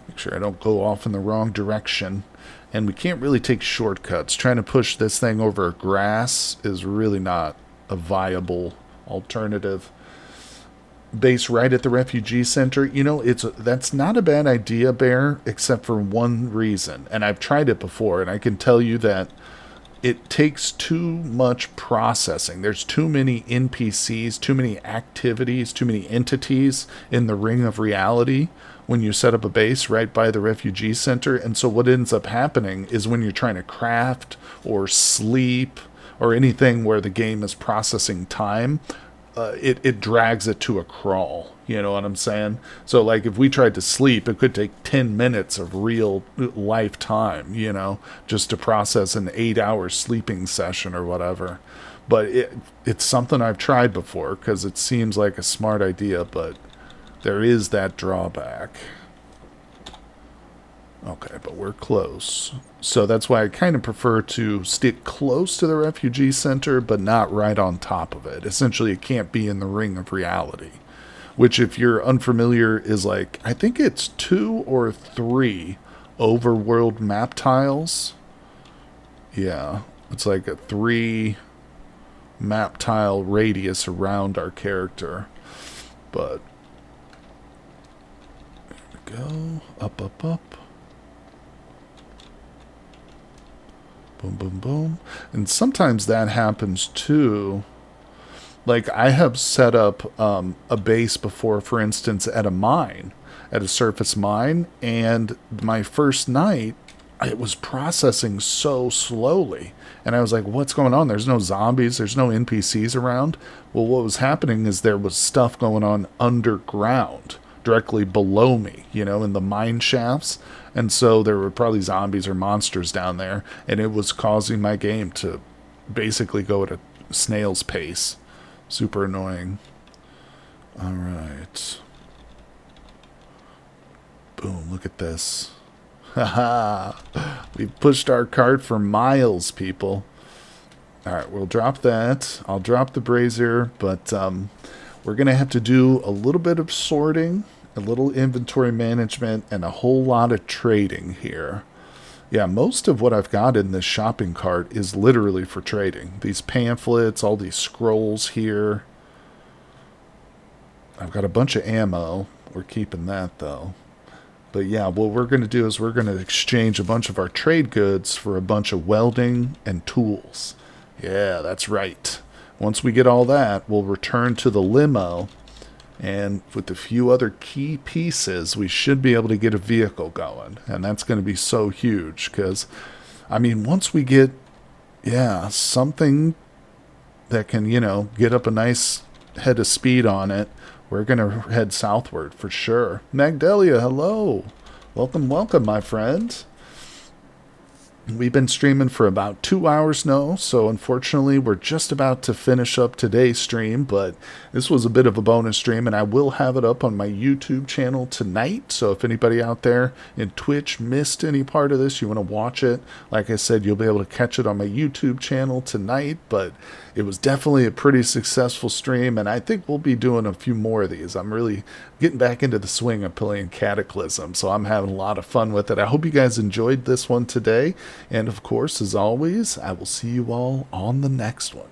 Make sure I don't go off in the wrong direction. And we can't really take shortcuts. Trying to push this thing over grass is really not a viable alternative. base right at the refugee center. You know, that's not a bad idea, Bear, except for one reason. And I've tried it before, and I can tell you that it takes too much processing. There's too many NPCs, too many activities, too many entities in the ring of reality when you set up a base right by the refugee center. And so what ends up happening is when you're trying to craft or sleep or anything where the game is processing time, it drags it to a crawl. You know what I'm saying? So, like, if we tried to sleep, it could take 10 minutes of real life time, you know, just to process an 8-hour sleeping session or whatever. But it's something I've tried before because it seems like a smart idea, but there is that drawback. Okay, but we're close. So that's why I kind of prefer to stick close to the refugee center, but not right on top of it. Essentially, it can't be in the ring of reality. Which, if you're unfamiliar, is like, I think it's 2 or 3 overworld map tiles. Yeah, it's like a 3 map tile radius around our character. But, there we go. Up, up, up. Boom, boom, boom. And sometimes that happens too. Like, I have set up a base before, for instance, at a mine, at a surface mine, and my first night, it was processing so slowly. And I was like, what's going on? There's no zombies, there's no NPCs around. Well, what was happening is there was stuff going on underground, directly below me, you know, in the mine shafts. And so there were probably zombies or monsters down there, and it was causing my game to basically go at a snail's pace. Super annoying. Alright. Boom, look at this. Haha! We've pushed our cart for miles, people. Alright, we'll drop that. I'll drop the brazier, but we're going to have to do a little bit of sorting, a little inventory management, and a whole lot of trading here. Yeah, most of what I've got in this shopping cart is literally for trading. These pamphlets, all these scrolls here. I've got a bunch of ammo. We're keeping that, though. But yeah, what we're going to do is we're going to exchange a bunch of our trade goods for a bunch of welding and tools. Yeah, that's right. Once we get all that, we'll return to the limo. And with a few other key pieces, we should be able to get a vehicle going. And that's going to be so huge because, I mean, once we get, yeah, something that can, you know, get up a nice head of speed on it, we're going to head southward for sure. Magdalia, hello. Welcome, welcome, my friend. We've been streaming for about 2 hours now, so unfortunately we're just about to finish up today's stream, but this was a bit of a bonus stream, and I will have it up on my YouTube channel tonight, so if anybody out there in Twitch missed any part of this, you want to watch it, like I said, you'll be able to catch it on my YouTube channel tonight, but it was definitely a pretty successful stream, and I think we'll be doing a few more of these. I'm really getting back into the swing of playing Cataclysm, so I'm having a lot of fun with it. I hope you guys enjoyed this one today. And of course, as always, I will see you all on the next one.